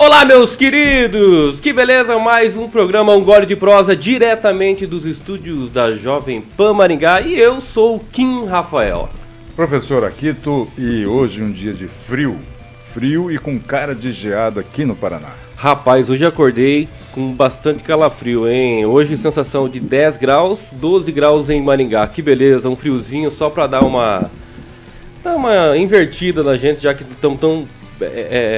Olá, meus queridos! Que beleza, mais um programa Um Gole de Prosa diretamente dos estúdios da Jovem Pan Maringá e eu sou o Kim Rafael. Professor Akito, e hoje um dia de frio e com cara de geada aqui no Paraná. Rapaz, hoje acordei com bastante calafrio, hein? Hoje sensação de 10 graus, 12 graus em Maringá. Que beleza, um friozinho só pra dar uma invertida na gente, já que estamos tão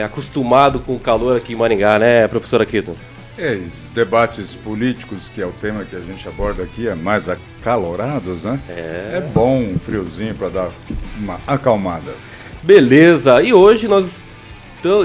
acostumado com o calor aqui em Maringá, né, professor Akito? Os debates políticos, que é o tema que a gente aborda aqui, é mais acalorados, né? É bom um friozinho para dar uma acalmada. Beleza, e hoje nós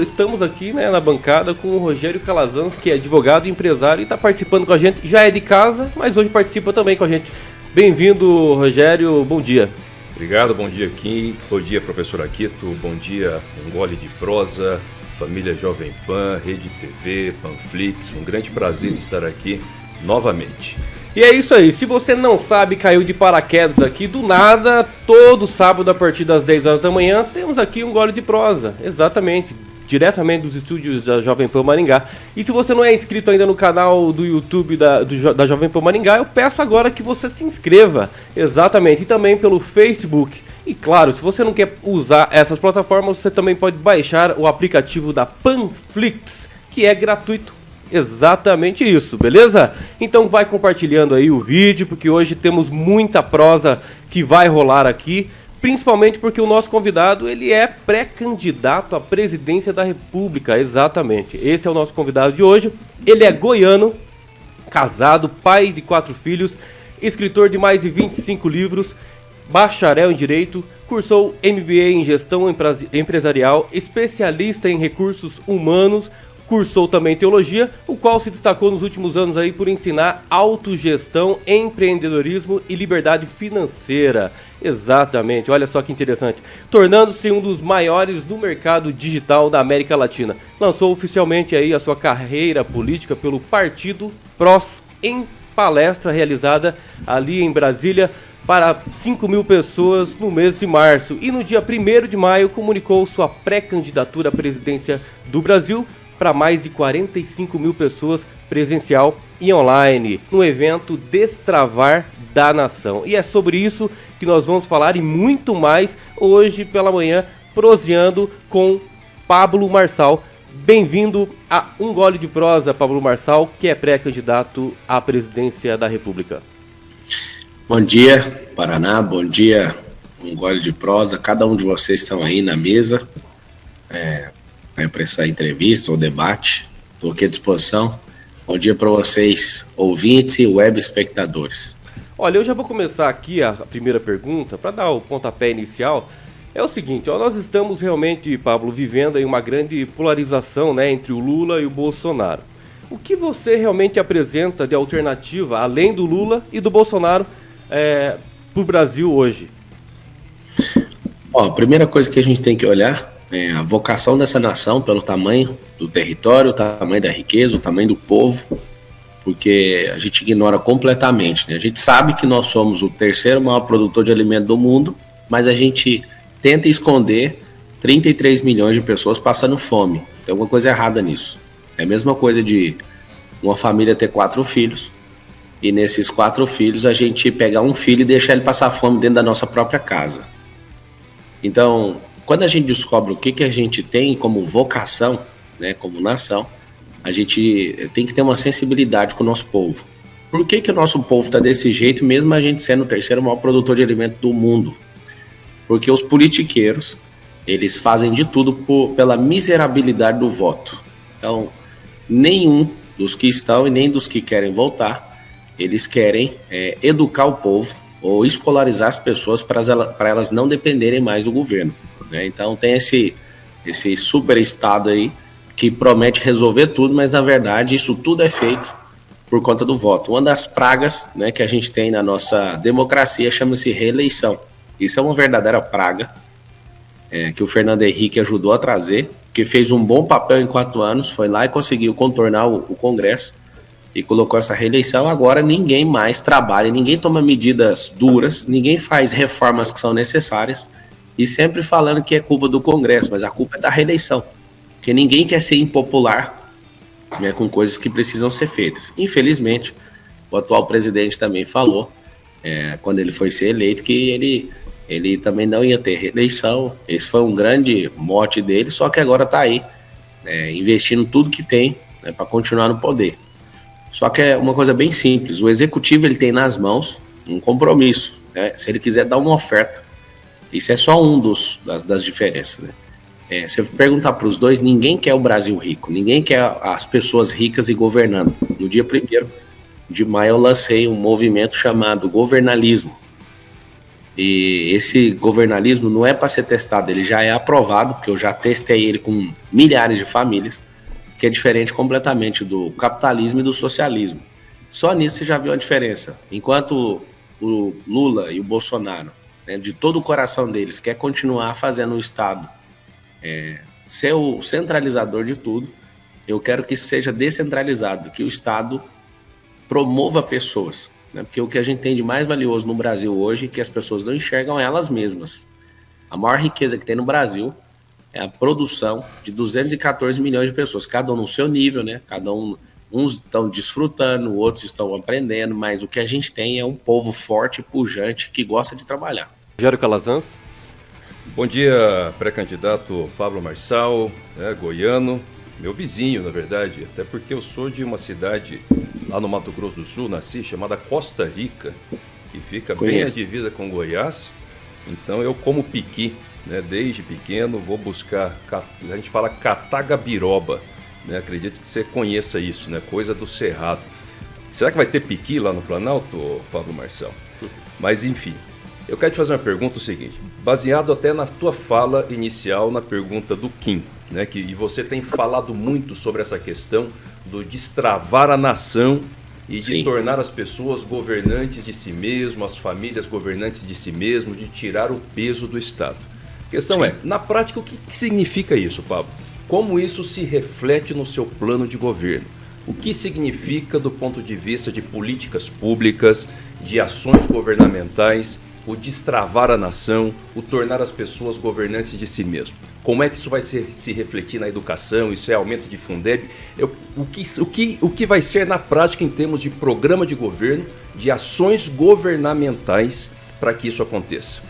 estamos aqui, né, na bancada com o Rogério Calazans, que é advogado e empresário e está participando com a gente, já é de casa, mas hoje participa também com a gente. Bem-vindo, Rogério, bom dia. Obrigado, bom dia Kim, bom dia professor Akito, bom dia Um Gole de Prosa, família Jovem Pan, Rede TV, Panflix, um grande prazer de estar aqui novamente. E é isso aí, se você não sabe, caiu de paraquedas aqui do nada, todo sábado a partir das 10 horas da manhã, temos aqui Um Gole de Prosa, exatamente, diretamente dos estúdios da Jovem Pan Maringá. E se você não é inscrito ainda no canal do YouTube da Jovem Pan Maringá, eu peço agora que você se inscreva, exatamente, e também pelo Facebook. E claro, se você não quer usar essas plataformas, você também pode baixar o aplicativo da Panflix, que é gratuito. Exatamente isso, beleza? Então vai compartilhando aí o vídeo, porque hoje temos muita prosa que vai rolar aqui, principalmente porque o nosso convidado, ele é pré-candidato à presidência da República, exatamente. Esse é o nosso convidado de hoje. Ele é goiano, casado, pai de 4 filhos, escritor de mais de 25 livros, bacharel em Direito, cursou MBA em Gestão Empresarial, especialista em Recursos Humanos, cursou também Teologia, o qual se destacou nos últimos anos aí por ensinar autogestão, empreendedorismo e liberdade financeira. Exatamente, olha só que interessante. Tornando-se um dos maiores do mercado digital da América Latina. Lançou oficialmente aí a sua carreira política pelo Partido PROS em palestra realizada ali em Brasília para 5 mil pessoas no mês de março. E no dia 1º de maio comunicou sua pré-candidatura à presidência do Brasil para mais de 45 mil pessoas presencial e online, no evento Destravar da Nação. E é sobre isso que nós vamos falar e muito mais hoje pela manhã, proseando com Pablo Marçal. Bem-vindo a Um Gole de Prosa, Pablo Marçal, que é pré-candidato à presidência da República. Bom dia, Paraná, bom dia, Um Gole de Prosa. Cada um de vocês estão aí na mesa para essa entrevista ou debate. Estou aqui à disposição. Bom dia para vocês, ouvintes e web espectadores. Olha, eu já vou começar aqui a primeira pergunta, para dar o pontapé inicial. É o seguinte, nós estamos realmente, Pablo, vivendo aí uma grande polarização, né, entre o Lula e o Bolsonaro. O que você realmente apresenta de alternativa, além do Lula e do Bolsonaro, para o Brasil hoje? Bom, a primeira coisa que a gente tem que olhar é a vocação dessa nação pelo tamanho do território, o tamanho da riqueza, o tamanho do povo, porque a gente ignora completamente, né? A gente sabe que nós somos o 3º maior produtor de alimento do mundo, mas a gente tenta esconder 33 milhões de pessoas passando fome. Tem alguma coisa errada nisso. É a mesma coisa de uma família ter 4 filhos, e nesses 4 filhos a gente pegar um filho e deixar ele passar fome dentro da nossa própria casa. Então, quando a gente descobre o que a gente tem como vocação, né, como nação, a gente tem que ter uma sensibilidade com o nosso povo. Por que o nosso povo está desse jeito, mesmo a gente sendo o 3º maior produtor de alimento do mundo? Porque os politiqueiros, eles fazem de tudo pela miserabilidade do voto. Então, nenhum dos que estão e nem dos que querem voltar, eles querem educar o povo ou escolarizar as pessoas para elas não dependerem mais do governo, né? Então tem esse super estado aí que promete resolver tudo, mas na verdade isso tudo é feito por conta do voto. Uma das pragas, né, que a gente tem na nossa democracia chama-se reeleição. Isso é uma verdadeira praga que o Fernando Henrique ajudou a trazer, que fez um bom papel em 4 anos, foi lá e conseguiu contornar o Congresso e colocou essa reeleição. Agora ninguém mais trabalha, ninguém toma medidas duras, ninguém faz reformas que são necessárias, e sempre falando que é culpa do Congresso, mas a culpa é da reeleição. Porque ninguém quer ser impopular, né, com coisas que precisam ser feitas. Infelizmente, o atual presidente também falou, quando ele foi ser eleito, que ele também não ia ter reeleição. Esse foi um grande mote dele, só que agora está aí, investindo tudo que tem, né, para continuar no poder. Só que é uma coisa bem simples, o executivo ele tem nas mãos um compromisso, né? Se ele quiser dar uma oferta, isso é só um das diferenças, né? Se eu perguntar para os dois, ninguém quer o Brasil rico, ninguém quer as pessoas ricas e governando. No dia 1º de maio eu lancei um movimento chamado governalismo. E esse governalismo não é para ser testado, ele já é aprovado, porque eu já testei ele com milhares de famílias, que é diferente completamente do capitalismo e do socialismo. Só nisso você já viu a diferença. Enquanto o Lula e o Bolsonaro, né, de todo o coração deles, quer continuar fazendo o Estado ser o centralizador de tudo, eu quero que isso seja descentralizado, que o Estado promova pessoas, né? Porque o que a gente tem de mais valioso no Brasil hoje, que as pessoas não enxergam elas mesmas. A maior riqueza que tem no Brasil é a produção de 214 milhões de pessoas, cada um no seu nível, né? Cada um, uns estão desfrutando, outros estão aprendendo, mas o que a gente tem é um povo forte, pujante, que gosta de trabalhar. Rogério Calazans. Bom dia, pré-candidato Pablo Marçal, goiano, meu vizinho, na verdade, até porque eu sou de uma cidade lá no Mato Grosso do Sul, nasci, chamada Costa Rica, que fica bem à divisa com Goiás. Então eu como piqui, né? Desde pequeno vou buscar, a gente fala catagabiroba, né? Acredito que você conheça isso, né? Coisa do Cerrado. Será que vai ter piqui lá no Planalto, Pablo Marçal? Mas enfim, eu quero te fazer uma pergunta, o seguinte, baseado até na tua fala inicial, na pergunta do Kim, né? E você tem falado muito sobre essa questão do destravar a nação e de tornar as pessoas governantes de si mesmo, as famílias governantes de si mesmo, de tirar o peso do Estado. A questão é, na prática, o que significa isso, Pablo? Como isso se reflete no seu plano de governo? O que significa do ponto de vista de políticas públicas, de ações governamentais, o destravar a nação, o tornar as pessoas governantes de si mesmo? Como é que isso vai se refletir na educação? Isso é aumento de Fundeb? O que vai ser na prática em termos de programa de governo, de ações governamentais para que isso aconteça?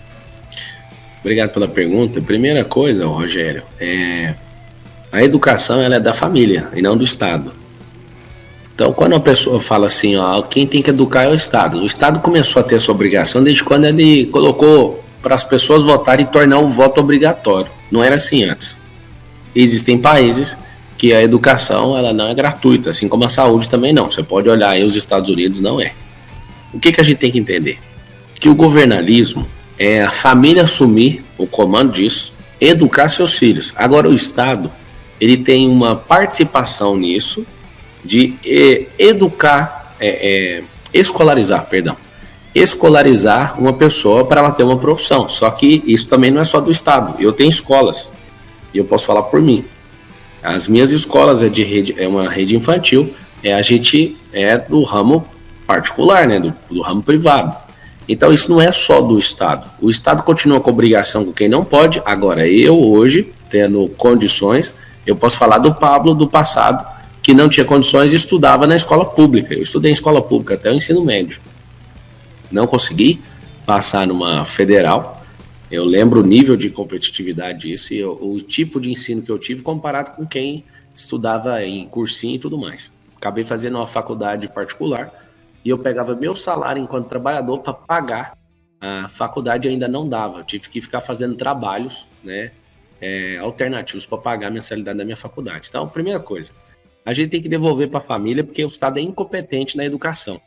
Obrigado pela pergunta. Primeira coisa, Rogério, a educação ela é da família e não do Estado. Então, quando a pessoa fala assim, quem tem que educar é o Estado começou a ter essa obrigação desde quando ele colocou para as pessoas votarem e tornar o voto obrigatório. Não era assim antes. Existem países que a educação ela não é gratuita, assim como a saúde também não. Você pode olhar aí os Estados Unidos, não é. O que a gente tem que entender? Que o governalismo é a família assumir o comando disso, educar seus filhos. Agora o Estado, ele tem uma participação nisso, de escolarizar uma pessoa para ela ter uma profissão. Só que isso também não é só do Estado. Eu tenho escolas, e eu posso falar por mim. As minhas escolas é uma rede infantil, a gente é do ramo particular, né, do ramo privado. Então isso não é só do Estado. O Estado continua com obrigação com quem não pode. Agora eu hoje, tendo condições, eu posso falar do Pablo do passado, que não tinha condições e estudava na escola pública. Eu estudei em escola pública até o ensino médio. Não consegui passar numa federal. Eu lembro o nível de competitividade disso e o tipo de ensino que eu tive comparado com quem estudava em cursinho e tudo mais. Acabei fazendo uma faculdade particular e eu pegava meu salário enquanto trabalhador para pagar. A faculdade ainda não dava. Eu tive que ficar fazendo trabalhos, né, alternativos para pagar a mensalidade da minha faculdade. Então, primeira coisa, a gente tem que devolver para a família porque o Estado é incompetente na educação.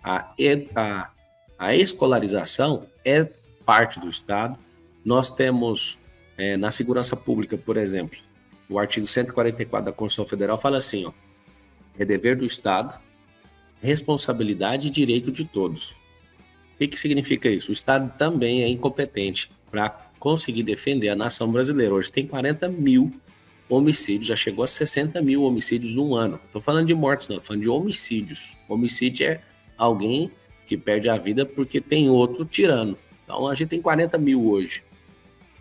A escolarização é parte do Estado. Nós temos, na segurança pública, por exemplo, o artigo 144 da Constituição Federal fala assim, é dever do Estado, responsabilidade e direito de todos. O que significa isso? O Estado também é incompetente para conseguir defender a nação brasileira. Hoje tem 40 mil homicídios, já chegou a 60 mil homicídios num ano. Estou falando de mortes, não, estou falando de homicídios. Homicídio é alguém que perde a vida porque tem outro tirano. Então a gente tem 40 mil hoje.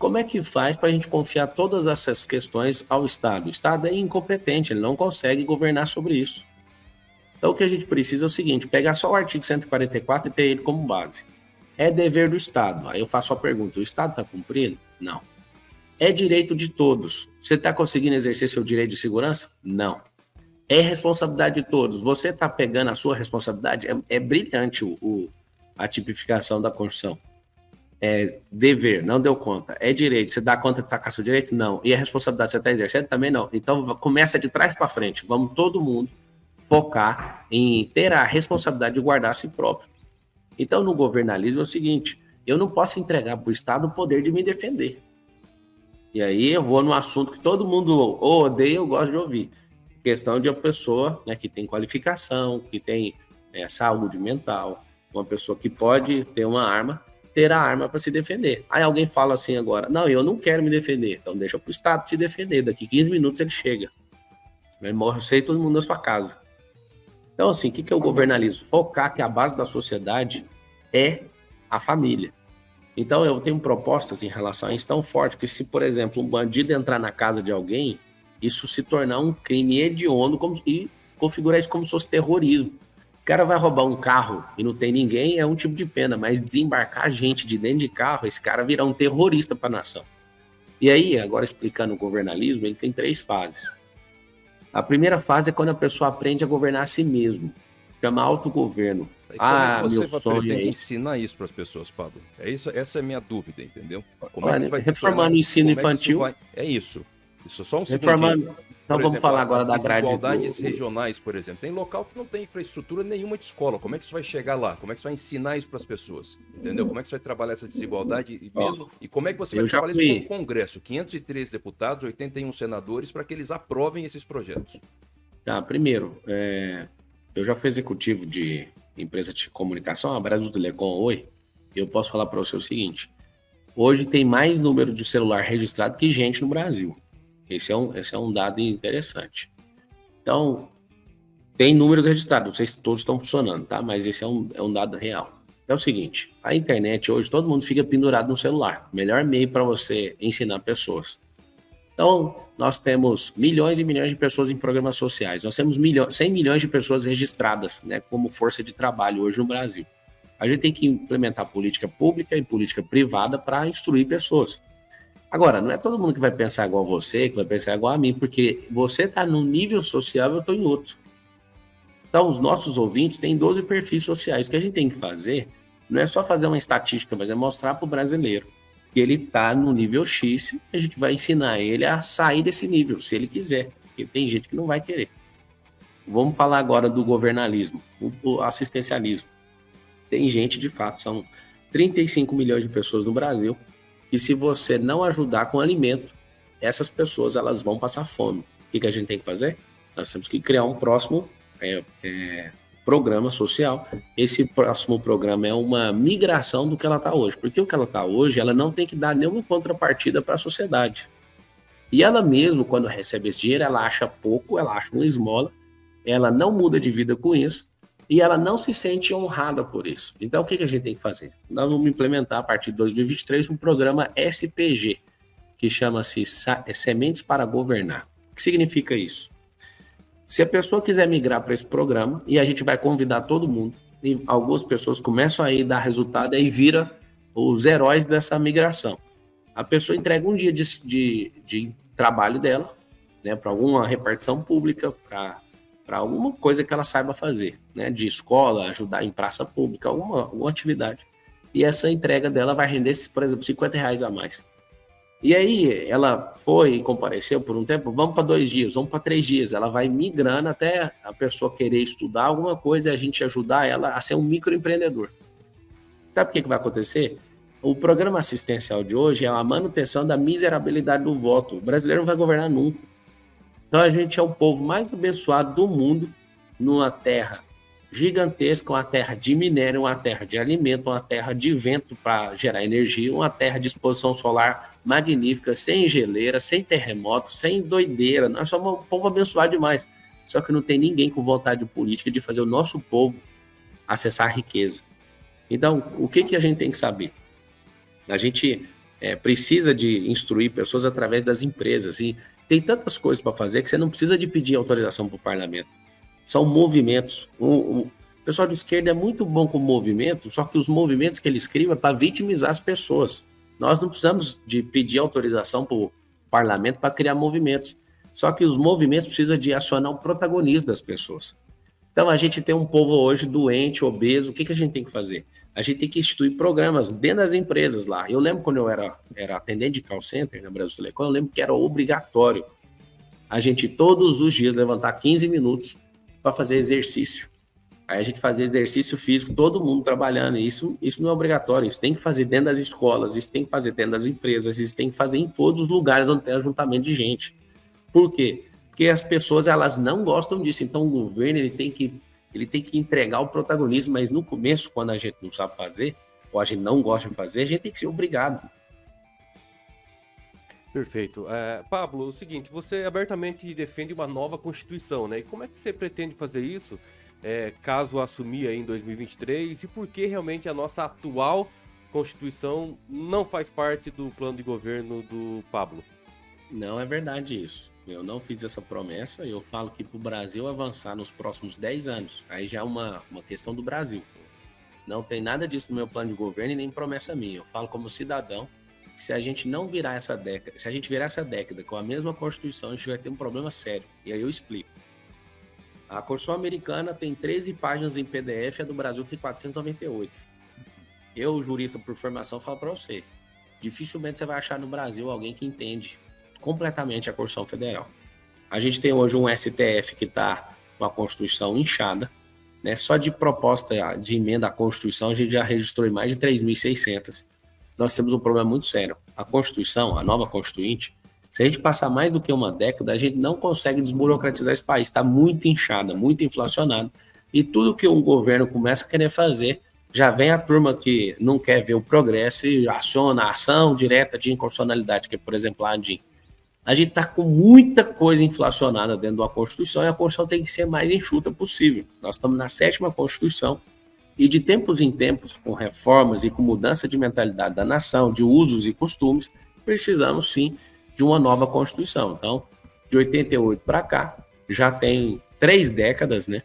Como é que faz para a gente confiar todas essas questões ao Estado? O Estado é incompetente, ele não consegue governar sobre isso. Então o que a gente precisa é o seguinte, pegar só o artigo 144 e ter ele como base. É dever do Estado. Aí eu faço a pergunta, o Estado está cumprindo? Não. É direito de todos. Você está conseguindo exercer seu direito de segurança? Não. É responsabilidade de todos. Você está pegando a sua responsabilidade? É brilhante a tipificação da Constituição. É dever, não deu conta. É direito, você dá conta de sacar seu direito? Não. E a responsabilidade você está exercendo? Também não. Então começa de trás para frente. Vamos todo mundo focar em ter a responsabilidade de guardar a si próprio. Então no governalismo é o seguinte, eu não posso entregar para o Estado o poder de me defender. E aí eu vou num assunto que todo mundo ou odeia ou gosta de ouvir. Questão de uma pessoa, né, que tem qualificação, que tem saúde mental, uma pessoa que pode ter uma arma, ter a arma para se defender. Aí alguém fala assim agora, não, eu não quero me defender, então deixa para o Estado te defender, daqui 15 minutos ele chega. Vai morrer você e todo mundo na sua casa. Então assim, o que é o governalismo? Focar que a base da sociedade é a família. Então eu tenho propostas em relação a isso tão forte que se, por exemplo, um bandido entrar na casa de alguém, isso se tornar um crime hediondo e configurar isso como se fosse terrorismo. O cara vai roubar um carro e não tem ninguém, é um tipo de pena, mas desembarcar gente de dentro de carro, esse cara virar um terrorista para a nação. E aí, agora explicando o governalismo, ele tem 3 fases. A primeira fase é quando a pessoa aprende a governar a si mesmo, chama autogoverno. Você vai pretender ensinar isso para as pessoas, Pablo? Essa é a minha dúvida, entendeu? Como é que vai reformando o ensino infantil? É isso. Isso é só um reformando. Então vamos falar agora da grade. Desigualdades regionais, por exemplo. Tem local que não tem infraestrutura nenhuma de escola. Como é que isso vai chegar lá? Como é que você vai ensinar isso para as pessoas? Entendeu? Como é que você vai trabalhar essa desigualdade mesmo? E como é que você vai trabalhar isso com o Congresso? 513 deputados, 81 senadores, para que eles aprovem esses projetos. Tá, primeiro, eu já fui executivo de empresa de comunicação, a Brasil Telecom, Oi. Eu posso falar para você o seguinte: hoje tem mais número de celular registrado que gente no Brasil. Esse é um dado interessante. Então, tem números registrados, não sei se todos estão funcionando, tá? Mas esse é um dado real. É o seguinte, a internet hoje, todo mundo fica pendurado no celular. Melhor meio para você ensinar pessoas. Então, nós temos milhões e milhões de pessoas em programas sociais. Nós temos 100 milhões de pessoas registradas, né, como força de trabalho hoje no Brasil. A gente tem que implementar política pública e política privada para instruir pessoas. Agora, não é todo mundo que vai pensar igual a você, que vai pensar igual a mim, porque você está num nível social e eu estou em outro. Então, os nossos ouvintes têm 12 perfis sociais. O que a gente tem que fazer não é só fazer uma estatística, mas é mostrar para o brasileiro que ele está no nível X e a gente vai ensinar ele a sair desse nível, se ele quiser, porque tem gente que não vai querer. Vamos falar agora do governalismo, o assistencialismo. Tem gente, de fato, são 35 milhões de pessoas no Brasil, e se você não ajudar com alimento, essas pessoas elas vão passar fome. O que a gente tem que fazer? Nós temos que criar um próximo programa social. Esse próximo programa é uma migração do que ela está hoje. Porque o que ela está hoje, ela não tem que dar nenhuma contrapartida para a sociedade. E ela mesmo, quando recebe esse dinheiro, ela acha pouco, ela acha uma esmola, ela não muda de vida com isso, e ela não se sente honrada por isso. Então, o que a gente tem que fazer? Nós vamos implementar, a partir de 2023, um programa SPG, que chama-se Sementes para Governar. O que significa isso? Se a pessoa quiser migrar para esse programa, e a gente vai convidar todo mundo, e algumas pessoas começam a dar resultado, e aí vira os heróis dessa migração. A pessoa entrega um dia de trabalho dela, né, para alguma repartição pública, para alguma coisa que ela saiba fazer, né, de escola, ajudar em praça pública, alguma atividade. E essa entrega dela vai render, por exemplo, R$50 a mais. E aí ela foi e compareceu por um tempo, vamos para 2 dias, vamos para 3 dias. Ela vai migrando até a pessoa querer estudar alguma coisa e a gente ajudar ela a ser um microempreendedor. Sabe o que vai acontecer? O programa assistencial de hoje é a manutenção da miserabilidade do voto. O brasileiro não vai governar nunca. Então a gente é o povo mais abençoado do mundo, numa terra gigantesca, uma terra de minério, uma terra de alimento, uma terra de vento para gerar energia, uma terra de exposição solar magnífica, sem geleira, sem terremoto, sem doideira. Nós somos um povo abençoado demais. Só que não tem ninguém com vontade política de fazer o nosso povo acessar a riqueza. Então, o que a gente tem que saber? A gente precisa de instruir pessoas através das empresas. E tem tantas coisas para fazer que você não precisa de pedir autorização para o parlamento. São movimentos. O pessoal de esquerda é muito bom com movimentos, só que os movimentos que eles criam é para vitimizar as pessoas. Nós não precisamos de pedir autorização para o parlamento para criar movimentos. Só que os movimentos precisam de acionar o protagonismo das pessoas. Então, a gente tem um povo hoje doente, obeso. O que a gente tem que fazer? A gente tem que instituir programas dentro das empresas lá. Eu lembro quando eu era atendente de call center na Brasil Telecom, eu lembro que era obrigatório a gente todos os dias levantar 15 minutos para fazer exercício. Aí a gente fazia exercício físico, todo mundo trabalhando. Isso não é obrigatório, isso tem que fazer dentro das escolas, isso tem que fazer dentro das empresas, isso tem que fazer em todos os lugares onde tem ajuntamento de gente. Por quê? Porque as pessoas, elas não gostam disso. Então o governo ele tem que entregar o protagonismo, mas no começo, quando a gente não sabe fazer, ou a gente não gosta de fazer, a gente tem que ser obrigado. Perfeito. Pablo, o seguinte, você abertamente defende uma nova Constituição, né? E como é que você pretende fazer isso, caso assumir aí em 2023? E por que realmente a nossa atual Constituição não faz parte do plano de governo do Pablo? Não é verdade isso. Eu não fiz essa promessa. Eu falo que para o Brasil avançar nos próximos 10 anos, aí já é uma questão do Brasil. Não tem nada disso no meu plano de governo e nem promessa minha. Eu falo como cidadão que se a gente não virar essa década, se a gente virar essa década com a mesma Constituição, a gente vai ter um problema sério. E aí eu explico. A Constituição americana tem 13 páginas em PDF, a do Brasil tem 498. Eu, jurista por formação, falo para você, dificilmente você vai achar no Brasil alguém que entende completamente a Constituição Federal. A gente tem hoje um STF que está com a Constituição inchada, né? Só de proposta de emenda à Constituição a gente já registrou em mais de 3.600. Nós temos um problema muito sério. A Constituição, a nova Constituinte, se a gente passar mais do que uma década, a gente não consegue desburocratizar esse país. Está muito inchado, muito inflacionado. E tudo que um governo começa a querer fazer, já vem a turma que não quer ver o progresso e aciona a ação direta de inconstitucionalidade, que é, por exemplo, a ADIM. A gente está com muita coisa inflacionada dentro da Constituição e a Constituição tem que ser mais enxuta possível. Nós estamos na 7ª Constituição e de tempos em tempos, com reformas e com mudança de mentalidade da nação, de usos e costumes, precisamos sim de uma nova Constituição. Então, de 88 para cá, já tem 3 décadas, né?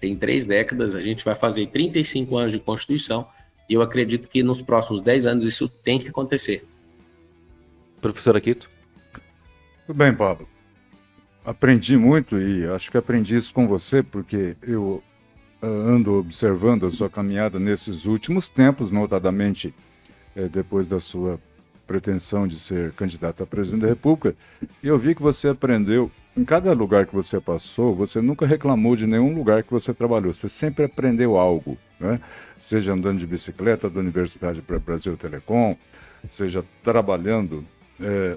Tem 3 décadas, a gente vai fazer 35 anos de Constituição e eu acredito que nos próximos 10 anos isso tem que acontecer. Professor Aquito? Tudo bem, Pablo. Aprendi muito e acho que aprendi isso com você, porque eu ando observando a sua caminhada nesses últimos tempos, notadamente depois da sua pretensão de ser candidato a presidente da República, e eu vi que você aprendeu, em cada lugar que você passou, você nunca reclamou de nenhum lugar que você trabalhou, você sempre aprendeu algo, né? Seja andando de bicicleta da Universidade para Brasil Telecom, seja trabalhando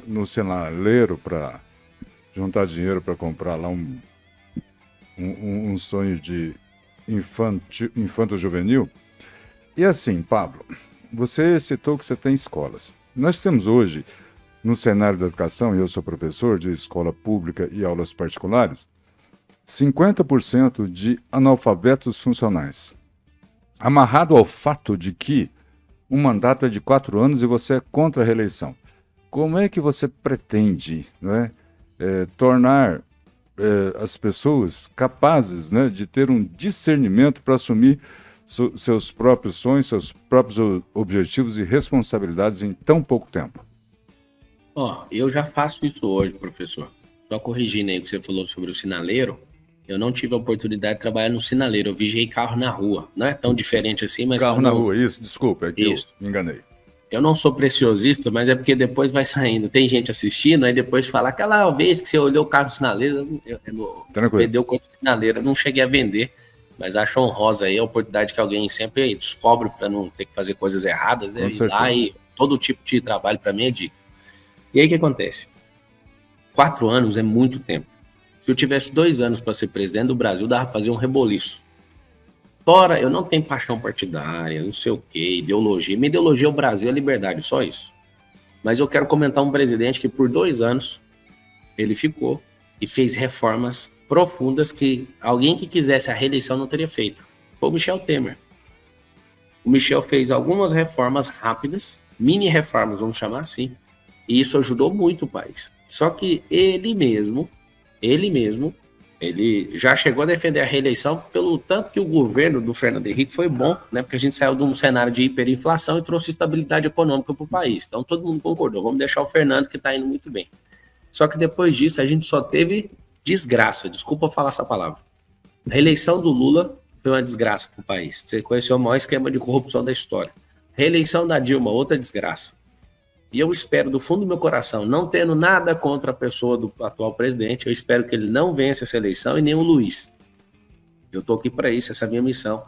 no sinaleiro para juntar dinheiro para comprar lá um sonho de infanto-juvenil. E assim, Pablo, você citou que você tem escolas. Nós temos hoje, no cenário da educação, e eu sou professor de escola pública e aulas particulares, 50% de analfabetos funcionais. Amarrado ao fato de que um mandato é de 4 anos e você é contra a reeleição. Como é que você pretende, né, tornar as pessoas capazes, né, de ter um discernimento para assumir seus próprios sonhos, seus próprios objetivos e responsabilidades em tão pouco tempo? Eu já faço isso hoje, professor. Só corrigindo aí o que você falou sobre o sinaleiro, eu não tive a oportunidade de trabalhar no sinaleiro, eu vigiei carro na rua. Não é tão diferente assim, mas... Carro na rua, isso, desculpa, é que eu me enganei. Eu não sou preciosista, mas é porque depois vai saindo. Tem gente assistindo, aí depois fala, aquela vez que você olhou o carro do sinaleiro, vendeu o carro do sinaleiro, eu não cheguei a vender, mas acho honrosa aí a oportunidade que alguém sempre descobre para não ter que fazer coisas erradas, né? E lá, e todo tipo de trabalho para mim é dica. E aí o que acontece? 4 anos é muito tempo. Se eu tivesse 2 anos para ser presidente do Brasil, dava para fazer um reboliço. Fora, eu não tenho paixão partidária, não sei o quê, ideologia. Minha ideologia é o Brasil, é a liberdade, só isso. Mas eu quero comentar um presidente que por 2 anos ele ficou e fez reformas profundas que alguém que quisesse a reeleição não teria feito. Foi o Michel Temer. O Michel fez algumas reformas rápidas mini reformas, vamos chamar assim. E isso ajudou muito o país. Só que ele já chegou a defender a reeleição pelo tanto que o governo do Fernando Henrique foi bom, né? Porque a gente saiu de um cenário de hiperinflação e trouxe estabilidade econômica para o país. Então todo mundo concordou, vamos deixar o Fernando que está indo muito bem. Só que depois disso a gente só teve desgraça, desculpa falar essa palavra. A reeleição do Lula foi uma desgraça para o país. Você conheceu o maior esquema de corrupção da história. Reeleição da Dilma, outra desgraça. E eu espero do fundo do meu coração, não tendo nada contra a pessoa do atual presidente, eu espero que ele não vença essa eleição e nem o Luiz. Eu estou aqui para isso, essa é a minha missão.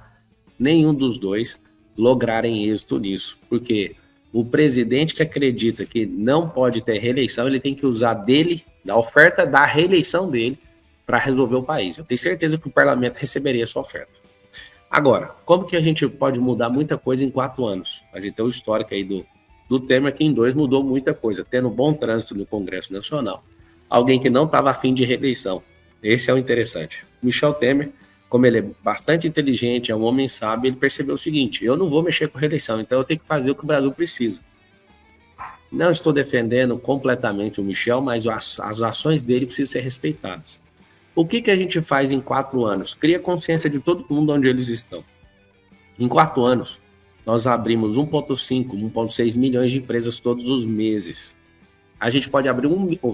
Nenhum dos dois lograrem êxito nisso, porque o presidente que acredita que não pode ter reeleição, ele tem que usar dele, da oferta da reeleição dele, para resolver o país. Eu tenho certeza que o parlamento receberia essa oferta. Agora, como que a gente pode mudar muita coisa em 4 anos? A gente tem o histórico aí do Temer, que em 2 mudou muita coisa, tendo bom trânsito no Congresso Nacional. Alguém que não estava afim de reeleição. Esse é o interessante. Michel Temer, como ele é bastante inteligente, é um homem sábio, ele percebeu o seguinte: eu não vou mexer com reeleição, então eu tenho que fazer o que o Brasil precisa. Não estou defendendo completamente o Michel, mas as ações dele precisam ser respeitadas. O que a gente faz em 4 anos? Cria consciência de todo mundo onde eles estão. Em 4 anos, nós abrimos 1,5, 1,6 milhões de empresas todos os meses. A gente pode abrir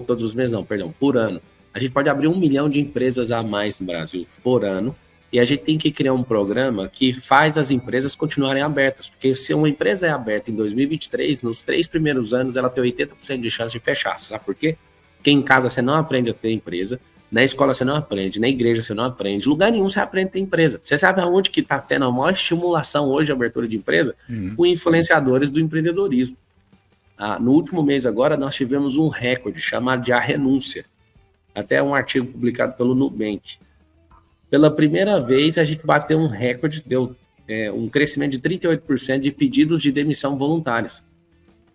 todos os meses não, perdão, por ano. A gente pode abrir 1 milhão de empresas a mais no Brasil por ano, e a gente tem que criar um programa que faz as empresas continuarem abertas, porque se uma empresa é aberta em 2023, nos 3 primeiros anos ela tem 80% de chance de fechar. Sabe por quê? Porque em casa você não aprende a ter empresa, na escola você não aprende, na igreja você não aprende, lugar nenhum você aprende a ter empresa. Você sabe aonde que está tendo a maior estimulação hoje a abertura de empresa? Com influenciadores do empreendedorismo. No último mês agora nós tivemos um recorde chamado de A Renúncia. Até um artigo publicado pelo Nubank. Pela primeira vez a gente bateu um recorde, deu um crescimento de 38% de pedidos de demissão voluntários.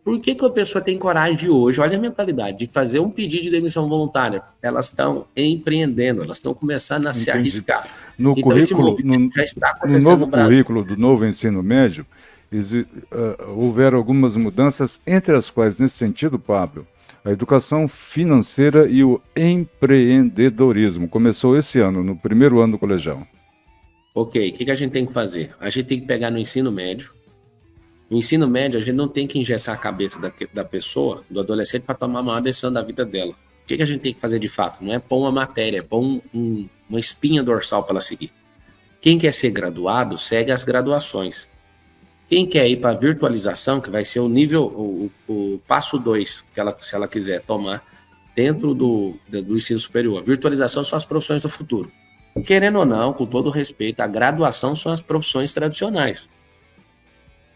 Por que a pessoa tem coragem de hoje, olha a mentalidade, de fazer um pedido de demissão voluntária? Elas estão empreendendo, elas estão começando a se arriscar. No então, currículo, já está no novo currículo do novo ensino médio, houveram algumas mudanças, entre as quais, nesse sentido, Pablo, a educação financeira e o empreendedorismo. Começou esse ano, no primeiro ano do colegial. Ok, o que a gente tem que fazer? A gente tem que pegar no ensino médio. No ensino médio, a gente não tem que engessar a cabeça da pessoa, do adolescente, para tomar a maior decisão da vida dela. O que a gente tem que fazer de fato? Não é pôr uma matéria, é pôr uma espinha dorsal para ela seguir. Quem quer ser graduado, segue as graduações. Quem quer ir para a virtualização, que vai ser o nível, o passo 2, se ela quiser tomar, dentro do ensino superior. A virtualização são as profissões do futuro. Querendo ou não, com todo respeito, a graduação são as profissões tradicionais.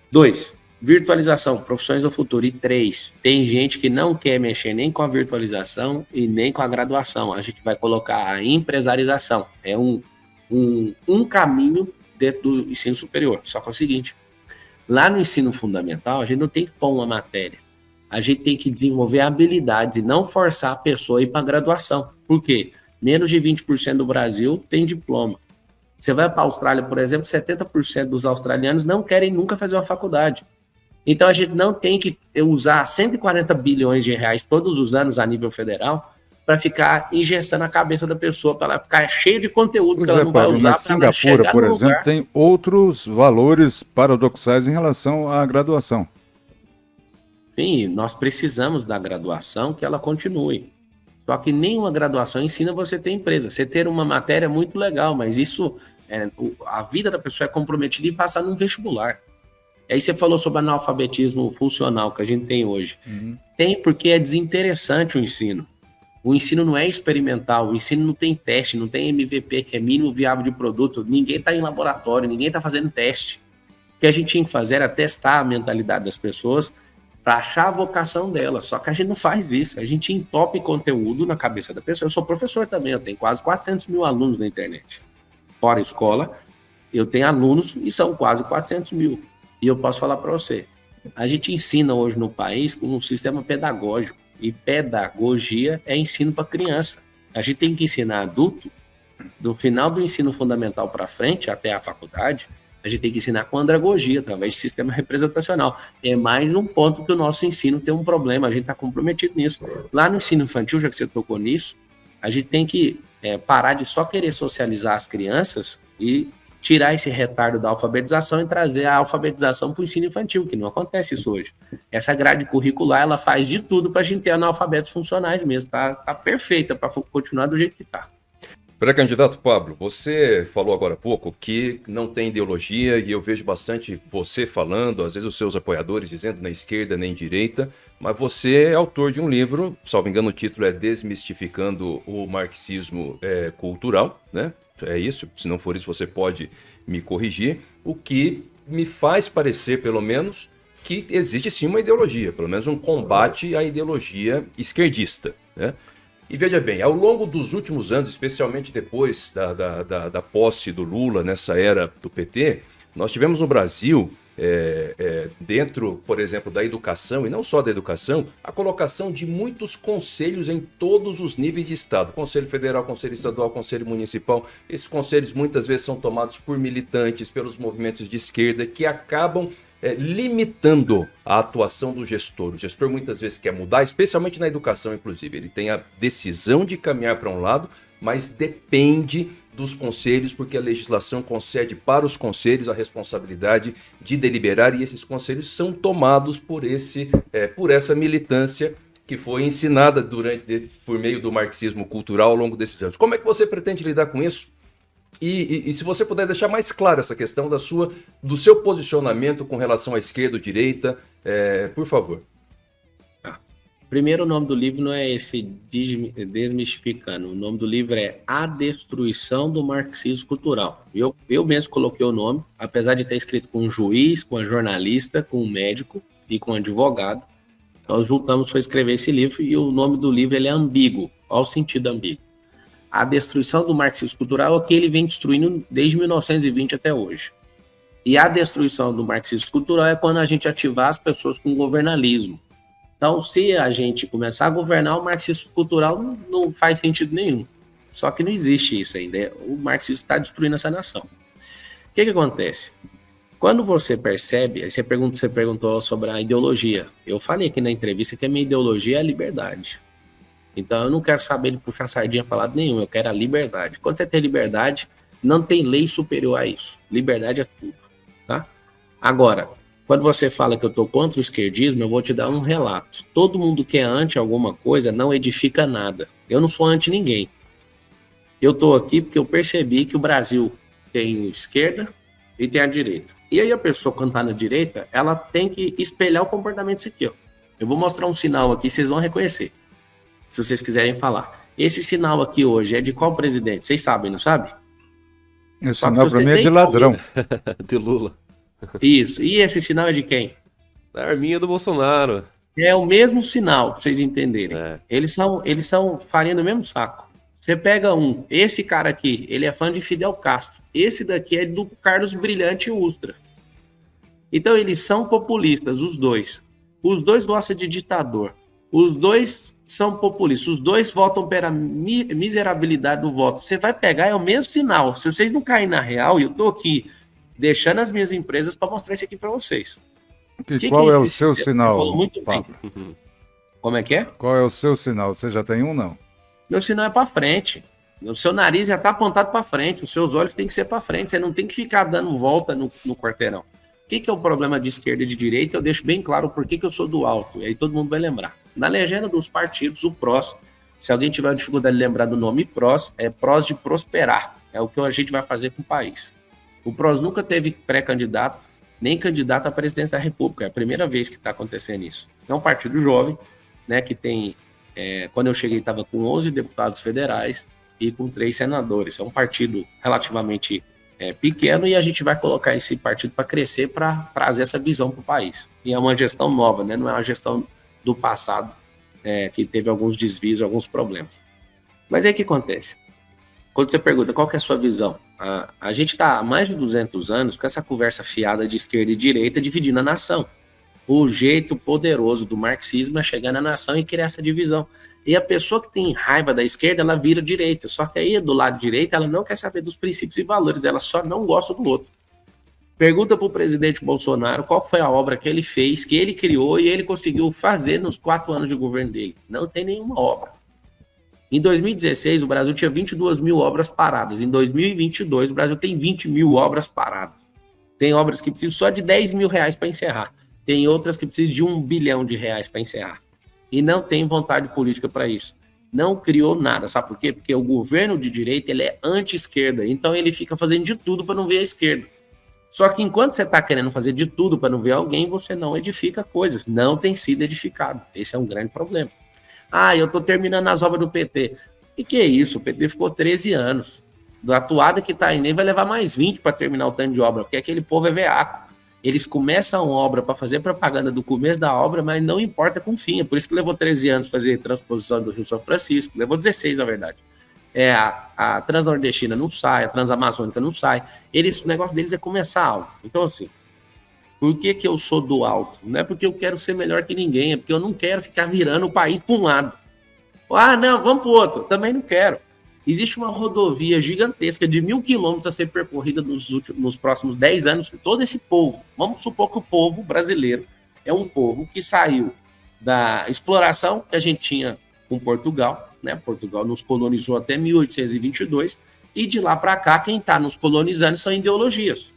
2, virtualização, profissões do futuro. E 3, tem gente que não quer mexer nem com a virtualização e nem com a graduação. A gente vai colocar a empresarização. É um caminho dentro do ensino superior. Só que é o seguinte, lá no ensino fundamental, a gente não tem que pôr uma matéria. A gente tem que desenvolver habilidades e não forçar a pessoa a ir para a graduação. Por quê? Menos de 20% do Brasil tem diploma. Você vai para a Austrália, por exemplo, 70% dos australianos não querem nunca fazer uma faculdade. Então a gente não tem que usar 140 bilhões de reais todos os anos a nível federal para ficar engessando a cabeça da pessoa, para ela ficar cheia de conteúdo que ela não vai usar. Mas Singapura, por exemplo, tem outros valores paradoxais em relação à graduação. Sim, nós precisamos da graduação que ela continue. Só que nenhuma graduação ensina você a ter empresa. Você ter uma matéria é muito legal, mas isso, a vida da pessoa é comprometida em passar num vestibular. E aí você falou sobre analfabetismo funcional que a gente tem hoje. Tem porque é desinteressante o ensino. O ensino não é experimental, o ensino não tem teste, não tem MVP, que é mínimo viável de produto. Ninguém está em laboratório, ninguém está fazendo teste. O que a gente tinha que fazer era testar a mentalidade das pessoas para achar a vocação dela. Só que a gente não faz isso. A gente entope conteúdo na cabeça da pessoa. Eu sou professor também, eu tenho quase 400 mil alunos na internet. Fora a escola, eu tenho alunos e são quase 400 mil. E eu posso falar para você, a gente ensina hoje no país com um sistema pedagógico. E pedagogia é ensino para criança. A gente tem que ensinar adulto, do final do ensino fundamental para frente, até a faculdade, A gente tem que ensinar com andragogia, através de sistema representacional. É mais um ponto que o nosso ensino tem um problema, a gente está comprometido nisso. Lá no ensino infantil, já que você tocou nisso, a gente tem que parar de só querer socializar as crianças e tirar esse retardo da alfabetização e trazer a alfabetização para o ensino infantil, que não acontece isso hoje. Essa grade curricular, ela faz de tudo para a gente ter analfabetos funcionais mesmo, tá perfeita para continuar do jeito que está. Pré-candidato Pablo, você falou agora há pouco que não tem ideologia e eu vejo bastante você falando, às vezes os seus apoiadores dizendo nem esquerda nem direita, mas você é autor de um livro, salvo engano o título é Desmistificando o Marxismo Cultural, né? É isso, se não for isso você pode me corrigir, o que me faz parecer, pelo menos, que existe sim uma ideologia, pelo menos um combate à ideologia esquerdista, né? E veja bem, ao longo dos últimos anos, especialmente depois da posse do Lula, nessa era do PT, nós tivemos no Brasil, dentro, por exemplo, da educação, e não só da educação, a colocação de muitos conselhos em todos os níveis de Estado. Conselho Federal, Conselho Estadual, Conselho Municipal. Esses conselhos muitas vezes são tomados por militantes, pelos movimentos de esquerda, que acabam limitando a atuação do gestor. O gestor muitas vezes quer mudar, especialmente na educação, inclusive. Ele tem a decisão de caminhar para um lado, mas depende dos conselhos, porque a legislação concede para os conselhos a responsabilidade de deliberar, e esses conselhos são tomados por essa militância que foi ensinada por meio do marxismo cultural ao longo desses anos. Como é que você pretende lidar com isso? E se você puder deixar mais claro essa questão do seu posicionamento com relação à esquerda ou direita, por favor. Primeiro, o nome do livro não é esse Desmistificando. O nome do livro é A Destruição do Marxismo Cultural. Eu mesmo coloquei o nome, apesar de ter escrito com um juiz, com um jornalista, com um médico e com um advogado. Nós juntamos para escrever esse livro e o nome do livro ele é ambíguo. Olha o sentido ambíguo. A destruição do marxismo cultural é o que ele vem destruindo desde 1920 até hoje. E a destruição do marxismo cultural é quando a gente ativar as pessoas com governalismo. Então, se a gente começar a governar, o marxismo cultural não faz sentido nenhum. Só que não existe isso ainda. O marxismo está destruindo essa nação. O que acontece? Quando você percebe, aí você perguntou sobre a ideologia. Eu falei aqui na entrevista que a minha ideologia é a liberdade. Então, eu não quero saber de puxar sardinha para lado nenhum, eu quero a liberdade. Quando você tem liberdade, não tem lei superior a isso. Liberdade é tudo, tá? Agora, quando você fala que eu estou contra o esquerdismo, eu vou te dar um relato. Todo mundo que é anti alguma coisa não edifica nada. Eu não sou anti ninguém. Eu estou aqui porque eu percebi que o Brasil tem esquerda e tem a direita. E aí a pessoa, quando está na direita, ela tem que espelhar o comportamento disso aqui, ó. Eu vou mostrar um sinal aqui, vocês vão reconhecer. Se vocês quiserem falar. Esse sinal aqui hoje é de qual presidente? Vocês sabem, não sabem? Esse sinal para mim é de ladrão. De Lula. Isso. E esse sinal é de quem? Da arminha do Bolsonaro. É o mesmo sinal, para vocês entenderem. É. Eles são farinha do mesmo saco. Você pega esse cara aqui, ele é fã de Fidel Castro. Esse daqui é do Carlos Brilhante Ustra. Então eles são populistas, os dois. Os dois gostam de ditador. Os dois são populistas, os dois votam pela miserabilidade do voto. Você vai pegar, é o mesmo sinal. Se vocês não caírem na real, eu estou aqui deixando as minhas empresas para mostrar isso aqui para vocês. Qual é o seu sinal, falou muito bem. Pablo? Como é que é? Qual é o seu sinal? Você já tem um, não? Meu sinal é para frente. O seu nariz já está apontado para frente, os seus olhos têm que ser para frente. Você não tem que ficar dando volta no quarteirão. O que é o problema de esquerda e de direita? Eu deixo bem claro por que eu sou do alto. E aí todo mundo vai lembrar. Na legenda dos partidos, o PROS, se alguém tiver dificuldade de lembrar do nome PROS, é PROS de prosperar. É o que a gente vai fazer com o país. O PROS nunca teve pré-candidato, nem candidato à presidência da República. É a primeira vez que está acontecendo isso. É um partido jovem, né, que tem... quando eu cheguei, estava com 11 deputados federais e com 3 senadores. É um partido relativamente pequeno e a gente vai colocar esse partido para crescer, para trazer essa visão para o país. E é uma gestão nova, né? Não é uma gestão do passado, que teve alguns desvios, alguns problemas. Mas aí o que acontece? Quando você pergunta qual que é a sua visão, a gente está há mais de 200 anos com essa conversa fiada de esquerda e direita dividindo a nação. O jeito poderoso do marxismo é chegar na nação e criar essa divisão. E a pessoa que tem raiva da esquerda, ela vira direita. Só que aí, do lado direito, ela não quer saber dos princípios e valores, ela só não gosta do outro. Pergunta para o presidente Bolsonaro qual foi a obra que ele fez, que ele criou e ele conseguiu fazer nos 4 anos de governo dele. Não tem nenhuma obra. Em 2016, o Brasil tinha 22 mil obras paradas. Em 2022, o Brasil tem 20 mil obras paradas. Tem obras que precisam só de 10 mil reais para encerrar. Tem outras que precisam de 1 bilhão de reais para encerrar. E não tem vontade política para isso. Não criou nada. Sabe por quê? Porque o governo de direita ele é anti-esquerda. Então ele fica fazendo de tudo para não ver a esquerda. Só que enquanto você está querendo fazer de tudo para não ver alguém, você não edifica coisas. Não tem sido edificado. Esse é um grande problema. Ah, eu estou terminando as obras do PT. E que é isso? O PT ficou 13 anos. Da atuada que está aí, nem vai levar mais 20 para terminar o tanto de obra, porque aquele povo é veaco. Eles começam a obra para fazer propaganda do começo da obra, mas não importa com o fim. É por isso que levou 13 anos fazer transposição do Rio São Francisco. Levou 16, na verdade. A Transnordestina não sai, a Transamazônica não sai. O negócio deles é começar algo. Então, assim, por que eu sou do alto? Não é porque eu quero ser melhor que ninguém, é porque eu não quero ficar virando o país para um lado. Ah, não, vamos para o outro. Também não quero. Existe uma rodovia gigantesca de 1.000 quilômetros a ser percorrida nos próximos 10 anos. Todo esse povo, vamos supor que o povo brasileiro é um povo que saiu da exploração que a gente tinha com Portugal, né? Portugal nos colonizou até 1822, e de lá para cá, quem está nos colonizando são ideologias.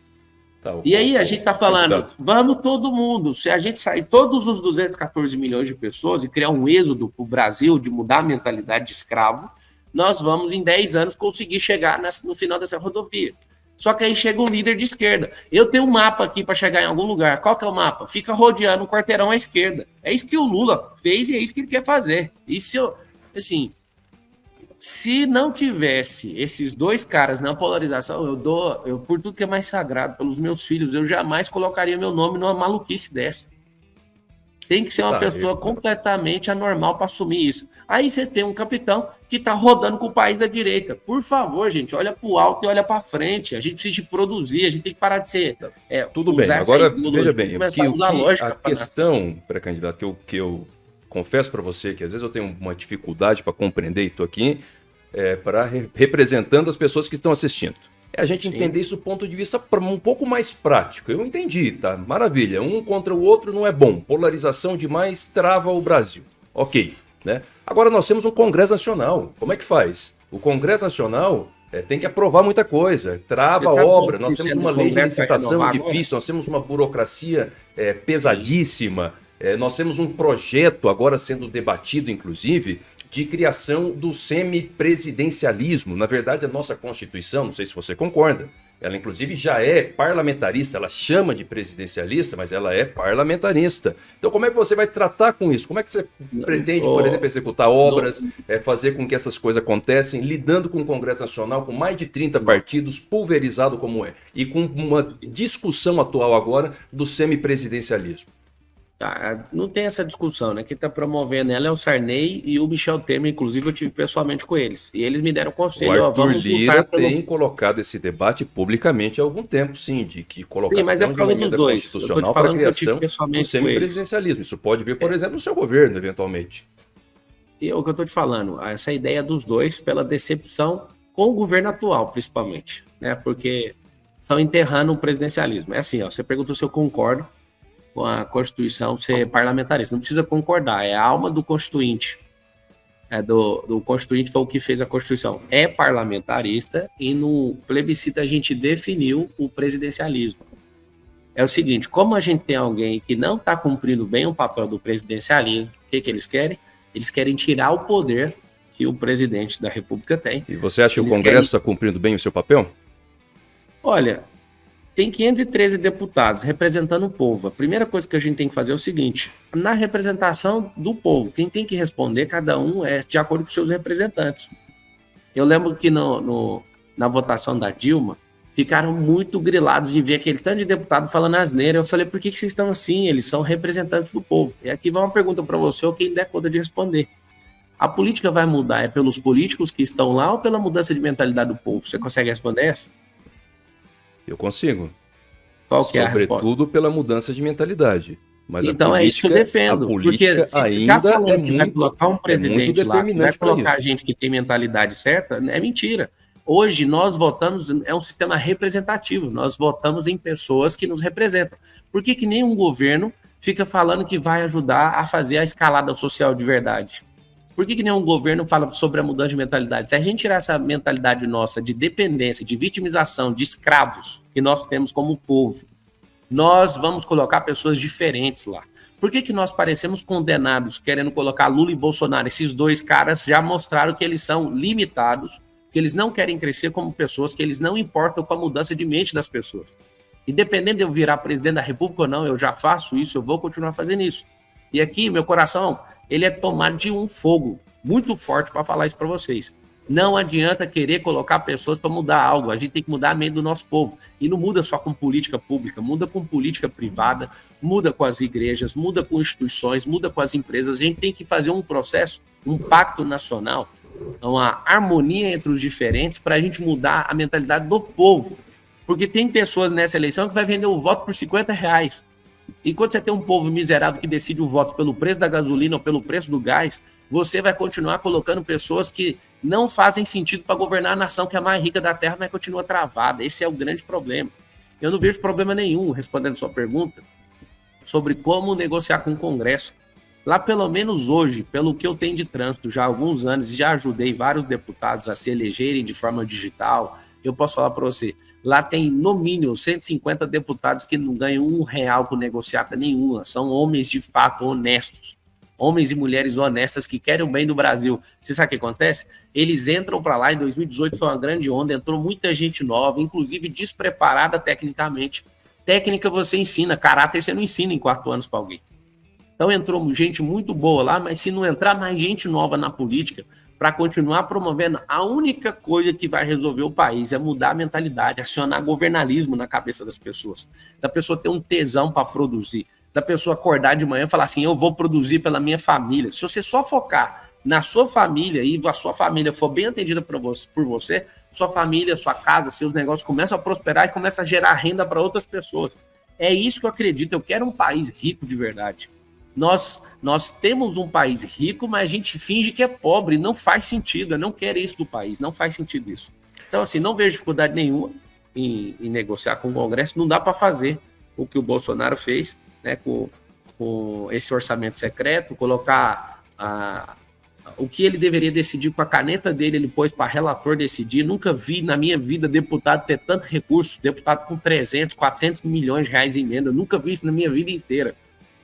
E aí a gente está falando, vamos todo mundo, se a gente sair todos os 214 milhões de pessoas e criar um êxodo para o Brasil, de mudar a mentalidade de escravo, nós vamos em 10 anos conseguir chegar no final dessa rodovia. Só que aí chega um líder de esquerda. Eu tenho um mapa aqui para chegar em algum lugar. Qual que é o mapa? Fica rodeando um quarteirão à esquerda. É isso que o Lula fez e é isso que ele quer fazer. E se não tivesse esses dois caras na polarização, eu por tudo que é mais sagrado, pelos meus filhos, eu jamais colocaria meu nome numa maluquice dessa. Tem que ser uma pessoa completamente anormal para assumir isso. Aí você tem um capitão que está rodando com o país à direita. Por favor, gente, olha para o alto e olha para frente. A gente precisa de produzir, a gente tem que parar de ser... Tudo bem, agora veja bem, a questão, pré-candidato, que eu confesso para você que às vezes eu tenho uma dificuldade para compreender, e estou aqui representando as pessoas que estão assistindo. É a gente entender isso do ponto de vista um pouco mais prático. Eu entendi, tá? Maravilha. Um contra o outro não é bom. Polarização demais trava o Brasil. Ok, né? Agora nós temos um Congresso Nacional. Como é que faz? O Congresso Nacional tem que aprovar muita coisa. Trava a obra. Nós temos uma lei de licitação difícil. Nós temos uma burocracia pesadíssima. Nós temos um projeto agora sendo debatido, inclusive, de criação do semipresidencialismo. Na verdade, a nossa Constituição, não sei se você concorda, ela inclusive já é parlamentarista, ela chama de presidencialista, mas ela é parlamentarista. Então como é que você vai tratar com isso? Como é que você pretende, por exemplo, executar obras, fazer com que essas coisas acontecem, lidando com o Congresso Nacional, com mais de 30 partidos, pulverizado como é, e com uma discussão atual agora do semipresidencialismo? Não tem essa discussão, né? Quem está promovendo ela é o Sarney e o Michel Temer, inclusive eu tive pessoalmente com eles. E eles me deram conselho. O Arthur Lira tem colocado esse debate publicamente há algum tempo, sim, de que colocação de uma emenda constitucional para a criação do semipresidencialismo. Isso pode vir, por exemplo, no seu governo, eventualmente. E é o que eu estou te falando, essa ideia dos dois pela decepção com o governo atual, principalmente, né? Porque estão enterrando o presidencialismo. É assim, ó, você perguntou se eu concordo com a Constituição ser parlamentarista. Não precisa concordar, é a alma do Constituinte. Do Constituinte foi o que fez a Constituição. É parlamentarista e no plebiscito a gente definiu o presidencialismo. É o seguinte, como a gente tem alguém que não está cumprindo bem o papel do presidencialismo, o que eles querem? Eles querem tirar o poder que o presidente da República tem. E você acha que o Congresso está cumprindo bem o seu papel? Olha, tem 513 deputados representando o povo. A primeira coisa que a gente tem que fazer é o seguinte, na representação do povo, quem tem que responder, cada um é de acordo com seus representantes. Eu lembro que na votação da Dilma, ficaram muito grilados de ver aquele tanto de deputado falando asneira. Eu falei, por que vocês estão assim? Eles são representantes do povo. E aqui vai uma pergunta para você, ou quem der conta de responder. A política vai mudar é pelos políticos que estão lá ou pela mudança de mentalidade do povo? Você consegue responder essa? Eu consigo. Qual que é a resposta? Sobretudo pela mudança de mentalidade. Mas então política, é isso que eu defendo. Porque se ainda é muito, vai colocar um presidente lá, vai colocar isso. gente que tem mentalidade certa, é mentira. Hoje nós votamos, é um sistema representativo, nós votamos em pessoas que nos representam. Por que nenhum governo fica falando que vai ajudar a fazer a escalada social de verdade? Por que nenhum governo fala sobre a mudança de mentalidade? Se a gente tirar essa mentalidade nossa de dependência, de vitimização, de escravos que nós temos como povo, nós vamos colocar pessoas diferentes lá. Por que nós parecemos condenados querendo colocar Lula e Bolsonaro? Esses dois caras já mostraram que eles são limitados, que eles não querem crescer como pessoas, que eles não importam com a mudança de mente das pessoas. E dependendo de eu virar presidente da República ou não, eu já faço isso, eu vou continuar fazendo isso. E aqui, meu coração, ele é tomado de um fogo muito forte para falar isso para vocês. Não adianta querer colocar pessoas para mudar algo, a gente tem que mudar a mente do nosso povo. E não muda só com política pública, muda com política privada, muda com as igrejas, muda com instituições, muda com as empresas. A gente tem que fazer um processo, um pacto nacional, uma harmonia entre os diferentes para a gente mudar a mentalidade do povo. Porque tem pessoas nessa eleição que vai vender o voto por R$50. E quando você tem um povo miserável que decide o voto pelo preço da gasolina ou pelo preço do gás, você vai continuar colocando pessoas que não fazem sentido para governar a nação que é a mais rica da terra, mas continua travada. Esse é o grande problema. Eu não vejo problema nenhum, respondendo sua pergunta, sobre como negociar com o Congresso. Lá, pelo menos hoje, pelo que eu tenho de trânsito já há alguns anos, e já ajudei vários deputados a se elegerem de forma digital, eu posso falar para você, lá tem no mínimo 150 deputados que não ganham R$1 com negociata nenhuma, são homens de fato honestos, homens e mulheres honestas que querem o bem do Brasil. Você sabe o que acontece? Eles entram para lá, em 2018 foi uma grande onda, entrou muita gente nova, inclusive despreparada tecnicamente. Técnica você ensina, caráter você não ensina em 4 anos para alguém. Então entrou gente muito boa lá, mas se não entrar mais gente nova na política, para continuar promovendo, a única coisa que vai resolver o país é mudar a mentalidade, acionar governalismo na cabeça das pessoas. Da pessoa ter um tesão para produzir, da pessoa acordar de manhã e falar assim, eu vou produzir pela minha família. Se você só focar na sua família e a sua família for bem atendida por você, sua família, sua casa, seus negócios começam a prosperar e começam a gerar renda para outras pessoas. É isso que eu acredito, eu quero um país rico de verdade. Nós temos um país rico, mas a gente finge que é pobre, não faz sentido, eu não quero isso do país, não faz sentido isso. Então, assim, não vejo dificuldade nenhuma em negociar com o Congresso, não dá para fazer o que o Bolsonaro fez, né, com esse orçamento secreto, colocar o que ele deveria decidir com a caneta dele, ele pôs para relator decidir. Nunca vi na minha vida deputado ter tanto recurso, deputado com 300, 400 milhões de reais em emenda, nunca vi isso na minha vida inteira.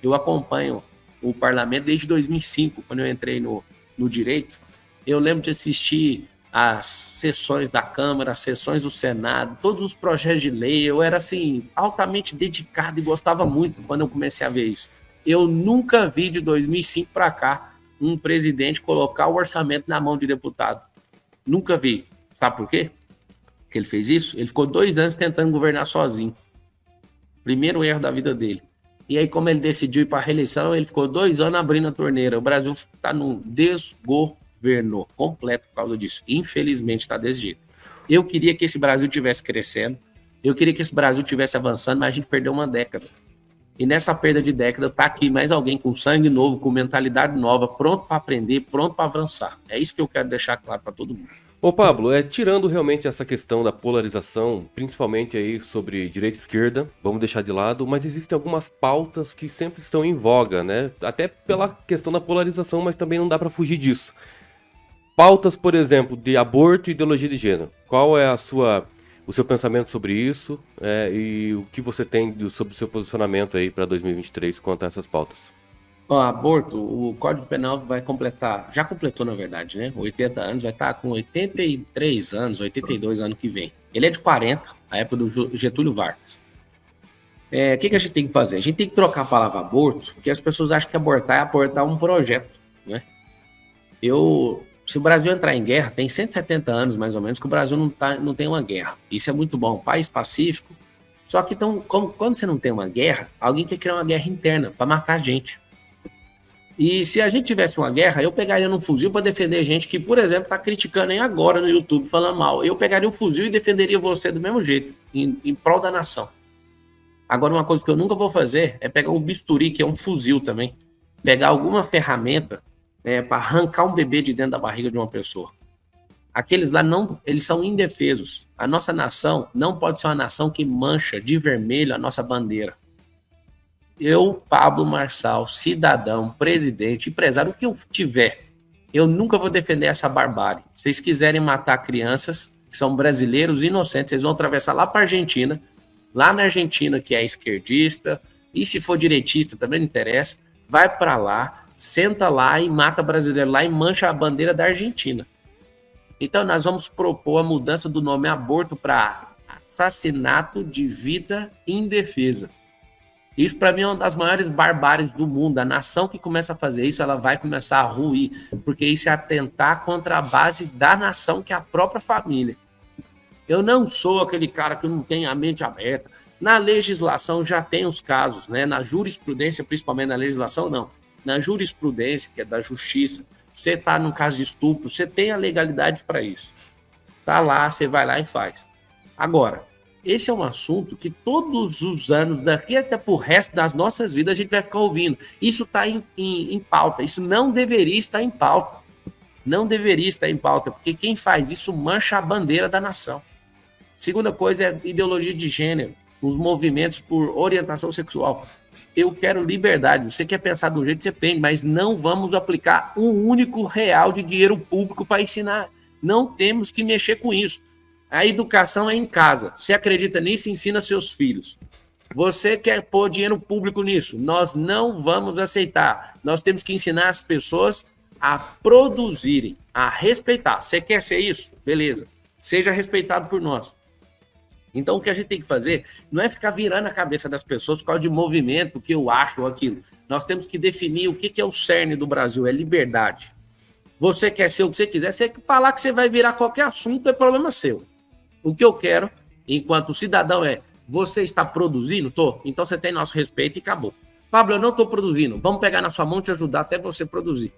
Eu acompanho o parlamento desde 2005, quando eu entrei no direito. Eu lembro de assistir às sessões da Câmara, às sessões do Senado, todos os projetos de lei. Eu era, assim, altamente dedicado e gostava muito quando eu comecei a ver isso. Eu nunca vi de 2005 para cá um presidente colocar o orçamento na mão de deputado. Nunca vi. Sabe por quê que ele fez isso? Ele ficou 2 anos tentando governar sozinho. Primeiro erro da vida dele. E aí, como ele decidiu ir para a reeleição, ele ficou 2 anos abrindo a torneira. O Brasil está num desgoverno completo por causa disso. Infelizmente, está desse jeito. Eu queria que esse Brasil estivesse crescendo. Eu queria que esse Brasil estivesse avançando, mas a gente perdeu uma década. E nessa perda de década, está aqui mais alguém com sangue novo, com mentalidade nova, pronto para aprender, pronto para avançar. É isso que eu quero deixar claro para todo mundo. Ô Pablo, tirando realmente essa questão da polarização, principalmente aí sobre direita e esquerda, vamos deixar de lado, mas existem algumas pautas que sempre estão em voga, né? Até pela questão da polarização, mas também não dá para fugir disso. Pautas, por exemplo, de aborto e ideologia de gênero. Qual é o seu pensamento sobre isso e o que você tem sobre o seu posicionamento aí para 2023 quanto a essas pautas? Aborto, o Código Penal vai completar, já completou na verdade, né? 80 anos, vai estar com 83 anos, 82 anos que vem. Ele é de 40, a época do Getúlio Vargas. O que a gente tem que fazer? A gente tem que trocar a palavra aborto, porque as pessoas acham que abortar é abortar um projeto, né? Se o Brasil entrar em guerra, tem 170 anos mais ou menos que o Brasil não tem uma guerra. Isso é muito bom, país pacífico. Só que então, quando você não tem uma guerra, alguém quer criar uma guerra interna para matar gente. E se a gente tivesse uma guerra, eu pegaria um fuzil para defender gente que, por exemplo, está criticando aí agora no YouTube, falando mal. Eu pegaria um fuzil e defenderia você do mesmo jeito, em prol da nação. Agora, uma coisa que eu nunca vou fazer é pegar um bisturi, que é um fuzil também, pegar alguma ferramenta para arrancar um bebê de dentro da barriga de uma pessoa. Aqueles lá não, eles são indefesos. A nossa nação não pode ser uma nação que mancha de vermelho a nossa bandeira. Eu, Pablo Marçal, cidadão, presidente, empresário, o que eu tiver, eu nunca vou defender essa barbárie. Se vocês quiserem matar crianças que são brasileiros inocentes, vocês vão atravessar lá para a Argentina, lá na Argentina, que é esquerdista, e se for direitista também não interessa, vai para lá, senta lá e mata brasileiro lá e mancha a bandeira da Argentina. Então nós vamos propor a mudança do nome aborto para assassinato de vida indefesa. Isso para mim é uma das maiores barbáries do mundo. A nação que começa a fazer isso, ela vai começar a ruir, porque isso é atentar contra a base da nação, que é a própria família. Eu não sou aquele cara que não tem a mente aberta. Na legislação já tem os casos, né? Na jurisprudência, principalmente na legislação, não. Na jurisprudência, que é da justiça, você está no caso de estupro, você tem a legalidade para isso. Tá lá, você vai lá e faz. Agora, esse é um assunto que todos os anos, daqui até pro resto das nossas vidas, a gente vai ficar ouvindo. Isso está em pauta. Isso não deveria estar em pauta. Não deveria estar em pauta, porque quem faz isso mancha a bandeira da nação. Segunda coisa é ideologia de gênero, os movimentos por orientação sexual. Eu quero liberdade. Você quer pensar do jeito que você pensa, mas não vamos aplicar um único real de dinheiro público para ensinar. Não temos que mexer com isso. A educação é em casa. Você acredita nisso? Ensina seus filhos. Você quer pôr dinheiro público nisso? Nós não vamos aceitar. Nós temos que ensinar as pessoas a produzirem, a respeitar. Você quer ser isso? Beleza. Seja respeitado por nós. Então, o que a gente tem que fazer não é ficar virando a cabeça das pessoas por causa de movimento, que eu acho ou aquilo. Nós temos que definir o que é o cerne do Brasil, é liberdade. Você quer ser o que você quiser, você falar que você vai virar qualquer assunto é problema seu. O que eu quero, enquanto cidadão, é: você está produzindo? Tô. Então você tem nosso respeito e acabou. Pablo, eu não estou produzindo. Vamos pegar na sua mão e te ajudar até você produzir.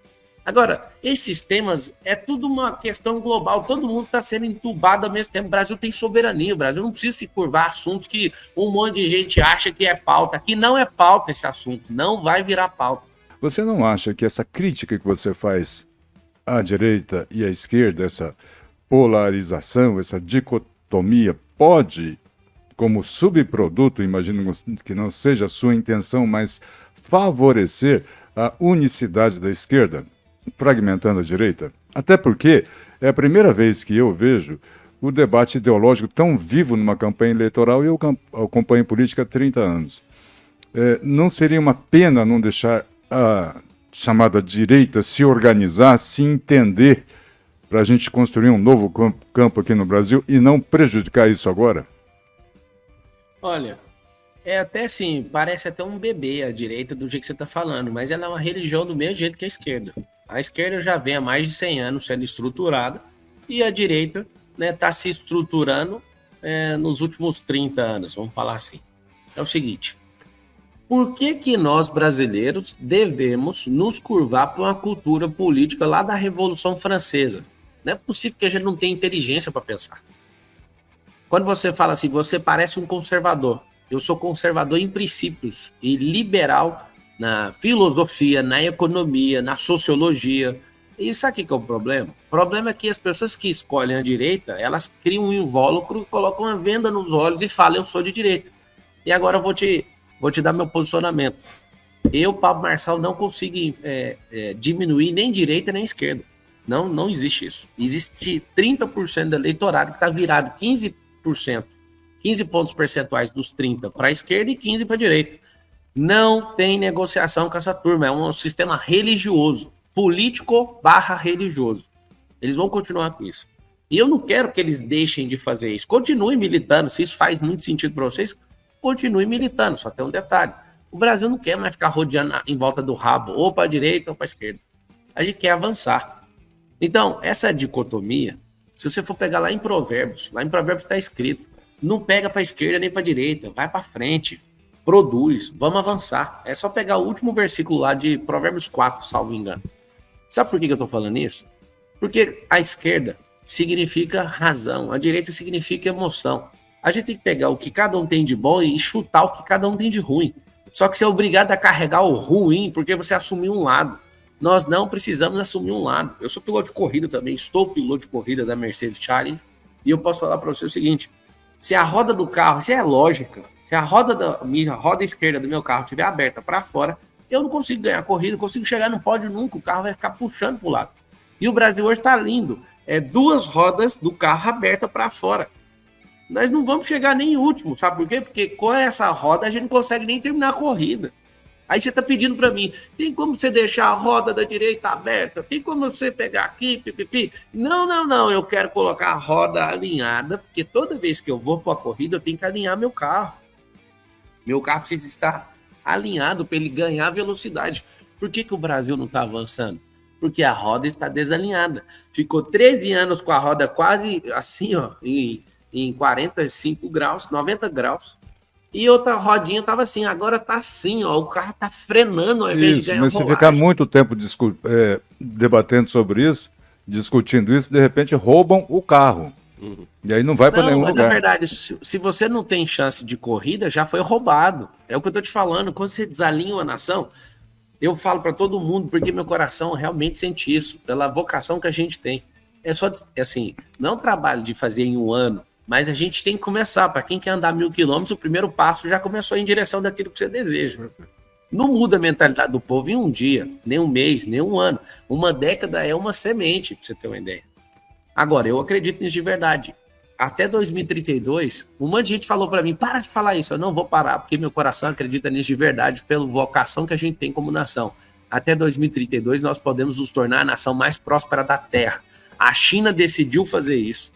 Agora, esses temas é tudo uma questão global. Todo mundo está sendo entubado ao mesmo tempo. O Brasil tem soberania. O Brasil não precisa se curvar a assuntos que um monte de gente acha que é pauta. Aqui não é pauta esse assunto. Não vai virar pauta. Você não acha que essa crítica que você faz à direita e à esquerda, essa polarização, essa dicotomia, pode, como subproduto, imagino que não seja a sua intenção, mas favorecer a unicidade da esquerda, fragmentando a direita? Até porque é a primeira vez que eu vejo o debate ideológico tão vivo numa campanha eleitoral, e eu acompanho política há 30 anos. Não seria uma pena não deixar a chamada direita se organizar, se entender, para a gente construir um novo campo aqui no Brasil e não prejudicar isso agora? Olha, é até assim, parece até um bebê a direita do jeito que você está falando, mas ela é uma religião do mesmo jeito que a esquerda. A esquerda já vem há mais de 100 anos sendo estruturada e a direita está se estruturando nos últimos 30 anos, vamos falar assim. É o seguinte: por que nós brasileiros devemos nos curvar para uma cultura política lá da Revolução Francesa? Não é possível que a gente não tenha inteligência para pensar. Quando você fala assim, você parece um conservador. Eu sou conservador em princípios e liberal na filosofia, na economia, na sociologia. E sabe o que é o problema? O problema é que as pessoas que escolhem a direita, elas criam um invólucro, colocam uma venda nos olhos e falam: eu sou de direita. E agora eu vou te dar meu posicionamento. Eu, Pablo Marçal, não consigo diminuir nem direita nem esquerda. Não existe isso. Existe 30% do eleitorado que está virado 15%. 15 pontos percentuais dos 30 para a esquerda e 15 para a direita. Não tem negociação com essa turma. É um sistema religioso. Político/religioso. Eles vão continuar com isso. E eu não quero que eles deixem de fazer isso. Continuem militando. Se isso faz muito sentido para vocês, continuem militando. Só tem um detalhe: o Brasil não quer mais ficar rodeando em volta do rabo, ou para a direita ou para a esquerda. A gente quer avançar. Então, essa dicotomia, se você for pegar lá em Provérbios está escrito: não pega para a esquerda nem para a direita, vai para frente, produz, vamos avançar. É só pegar o último versículo lá de Provérbios 4, salvo engano. Sabe por que eu estou falando isso? Porque a esquerda significa razão, a direita significa emoção. A gente tem que pegar o que cada um tem de bom e chutar o que cada um tem de ruim. Só que você é obrigado a carregar o ruim porque você assumiu um lado. Nós não precisamos assumir um lado. Eu sou piloto de corrida também, estou piloto de corrida da Mercedes Challenge, e eu posso falar para você o seguinte: se a roda do carro, isso é lógica, se a roda esquerda do meu carro estiver aberta para fora, eu não consigo ganhar a corrida, não consigo chegar no pódio nunca, o carro vai ficar puxando para o lado. E o Brasil hoje está lindo, duas rodas do carro abertas para fora. Nós não vamos chegar nem em último, sabe por quê? Porque com essa roda a gente não consegue nem terminar a corrida. Aí você está pedindo para mim, tem como você deixar a roda da direita aberta? Tem como você pegar aqui, pipipi? Não, eu quero colocar a roda alinhada, porque toda vez que eu vou para a corrida eu tenho que alinhar meu carro. Meu carro precisa estar alinhado para ele ganhar velocidade. Por que o Brasil não está avançando? Porque a roda está desalinhada. Ficou 13 anos com a roda quase assim, ó, em 45 graus, 90 graus. E outra rodinha estava assim, agora está assim, ó, o carro está frenando ao invés de ganhar mas se rolagem. ficar muito tempo debatendo sobre isso, discutindo isso, de repente roubam o carro. E aí não vai para nenhum lugar. Na verdade, se você não tem chance de corrida, já foi roubado. É o que eu estou te falando. Quando você desalinha uma nação, eu falo para todo mundo, porque meu coração realmente sente isso, pela vocação que a gente tem. Assim, não é um trabalho de fazer em um ano, mas a gente tem que começar. Para quem quer andar 1.000 quilômetros, o primeiro passo já começou em direção daquilo que você deseja. Não muda a mentalidade do povo em um dia, nem um mês, nem um ano. Uma década é uma semente, para você ter uma ideia. Agora, eu acredito nisso de verdade. Até 2032, um monte de gente falou para mim, para de falar isso. Eu não vou parar, porque meu coração acredita nisso de verdade, pela vocação que a gente tem como nação. Até 2032, nós podemos nos tornar a nação mais próspera da Terra. A China decidiu fazer isso.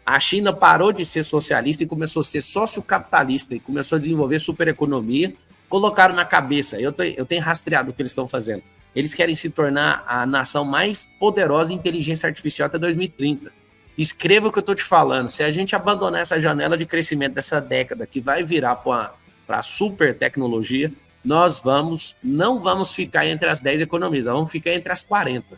A China parou de ser socialista e começou a ser sociocapitalista e começou a desenvolver supereconomia. Colocaram na cabeça, eu tenho rastreado o que eles estão fazendo. Eles querem se tornar a nação mais poderosa em inteligência artificial até 2030. Escreva o que eu estou te falando. Se a gente abandonar essa janela de crescimento dessa década, que vai virar para a super tecnologia, nós não vamos ficar entre as 10 economias, vamos ficar entre as 40.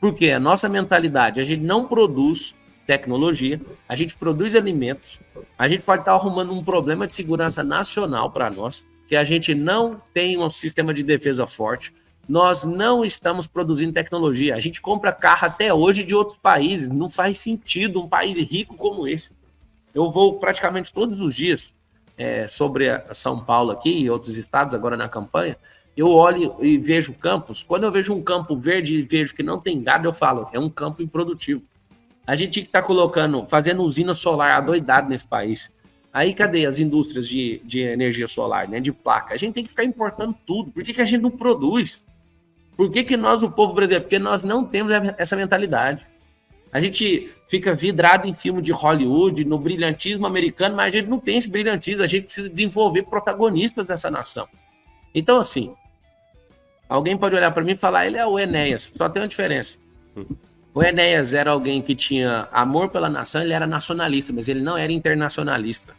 Porque a nossa mentalidade, a gente não produz tecnologia, a gente produz alimentos, a gente pode estar arrumando um problema de segurança nacional para nós, que a gente não tem um sistema de defesa forte, nós não estamos produzindo tecnologia, a gente compra carro até hoje de outros países, não faz sentido um país rico como esse. Eu vou praticamente todos os dias sobre São Paulo aqui e outros estados agora na campanha, eu olho e vejo campos, quando eu vejo um campo verde e vejo que não tem gado, eu falo, é um campo improdutivo. A gente tinha que estar fazendo usina solar adoidado nesse país. Aí cadê as indústrias de energia solar, né, de placa? A gente tem que ficar importando tudo. Por que a gente não produz? Por que nós, o povo brasileiro? Porque nós não temos essa mentalidade. A gente fica vidrado em filme de Hollywood, no brilhantismo americano, mas a gente não tem esse brilhantismo. A gente precisa desenvolver protagonistas dessa nação. Então, assim, alguém pode olhar para mim e falar, ele é o Enéas. Só tem uma diferença. O Enéas era alguém que tinha amor pela nação, ele era nacionalista, mas ele não era internacionalista.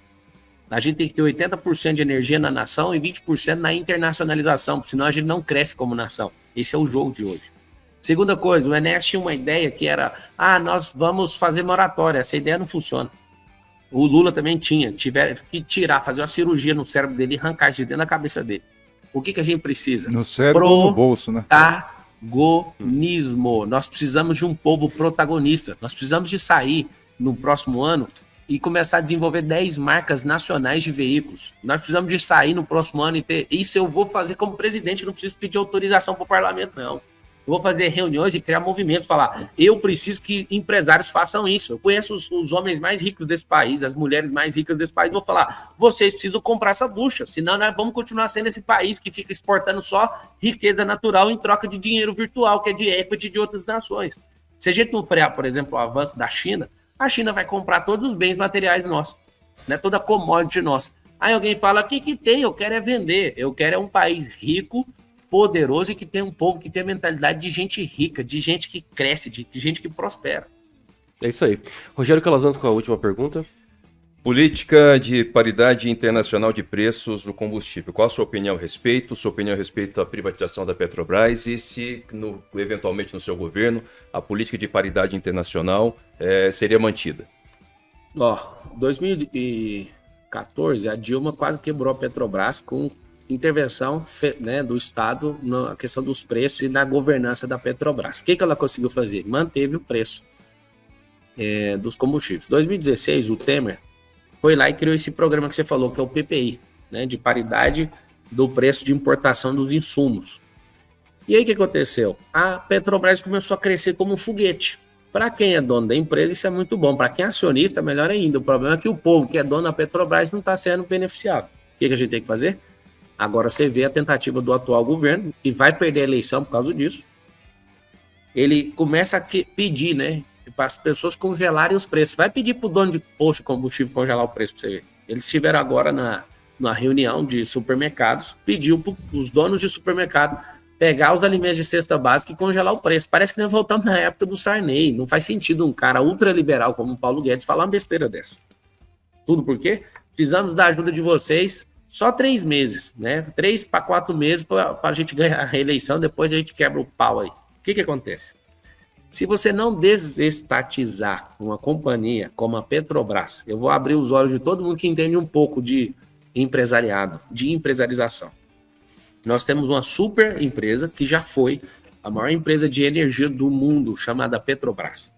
A gente tem que ter 80% de energia na nação e 20% na internacionalização, senão a gente não cresce como nação. Esse é o jogo de hoje. Segunda coisa, o Enéas tinha uma ideia que era, nós vamos fazer moratória. Essa ideia não funciona. O Lula também tiveram que fazer uma cirurgia no cérebro dele e arrancar isso de dentro da cabeça dele. O que a gente precisa? No cérebro ou no bolso, né? Protagonismo. Nós precisamos de um povo protagonista. Nós precisamos de sair no próximo ano e começar a desenvolver 10 marcas nacionais de veículos. Nós precisamos de sair no próximo ano e ter... Isso eu vou fazer como presidente, não preciso pedir autorização para o parlamento, não. Eu vou fazer reuniões e criar movimentos, falar, eu preciso que empresários façam isso. Eu conheço os homens mais ricos desse país, as mulheres mais ricas desse país, vou falar, vocês precisam comprar essa bucha, senão nós vamos continuar sendo esse país que fica exportando só riqueza natural em troca de dinheiro virtual, que é de equity de outras nações. Se a gente não frear, por exemplo, o avanço da China, a China vai comprar todos os bens materiais nossos, né? Toda a commodity nossa. Aí alguém fala, o que tem? Eu quero é vender, eu quero é um país rico, poderoso e que tem um povo que tem a mentalidade de gente rica, de gente que cresce, de gente que prospera. É isso aí. Rogério Calazans com a última pergunta. Política de paridade internacional de preços do combustível. Qual a sua opinião a respeito? Sua opinião a respeito à privatização da Petrobras e se, eventualmente, no seu governo, a política de paridade internacional seria mantida? 2014, a Dilma quase quebrou a Petrobras com intervenção né, do Estado na questão dos preços e na governança da Petrobras. O que ela conseguiu fazer? Manteve o preço dos combustíveis. Em 2016, o Temer foi lá e criou esse programa que você falou, que é o PPI, né, de paridade do preço de importação dos insumos. E aí o que aconteceu? A Petrobras começou a crescer como um foguete. Para quem é dono da empresa, isso é muito bom. Para quem é acionista, melhor ainda. O problema é que o povo que é dono da Petrobras não está sendo beneficiado. O que a gente tem que fazer? Agora você vê a tentativa do atual governo, que vai perder a eleição por causa disso. Ele começa a pedir, né, para as pessoas congelarem os preços. Vai pedir para o dono de posto de combustível congelar o preço para você ver. Eles estiveram agora na reunião de supermercados, pediu para os donos de supermercado pegar os alimentos de cesta básica e congelar o preço. Parece que nós voltamos na época do Sarney. Não faz sentido um cara ultraliberal como o Paulo Guedes falar uma besteira dessa. Tudo por quê? Precisamos da ajuda de vocês só 3 meses, né? 3 para 4 meses para a gente ganhar a reeleição, depois a gente quebra o pau aí. O que acontece? Se você não desestatizar uma companhia como a Petrobras, eu vou abrir os olhos de todo mundo que entende um pouco de empresariado, de empresarização. Nós temos uma super empresa que já foi a maior empresa de energia do mundo, chamada Petrobras.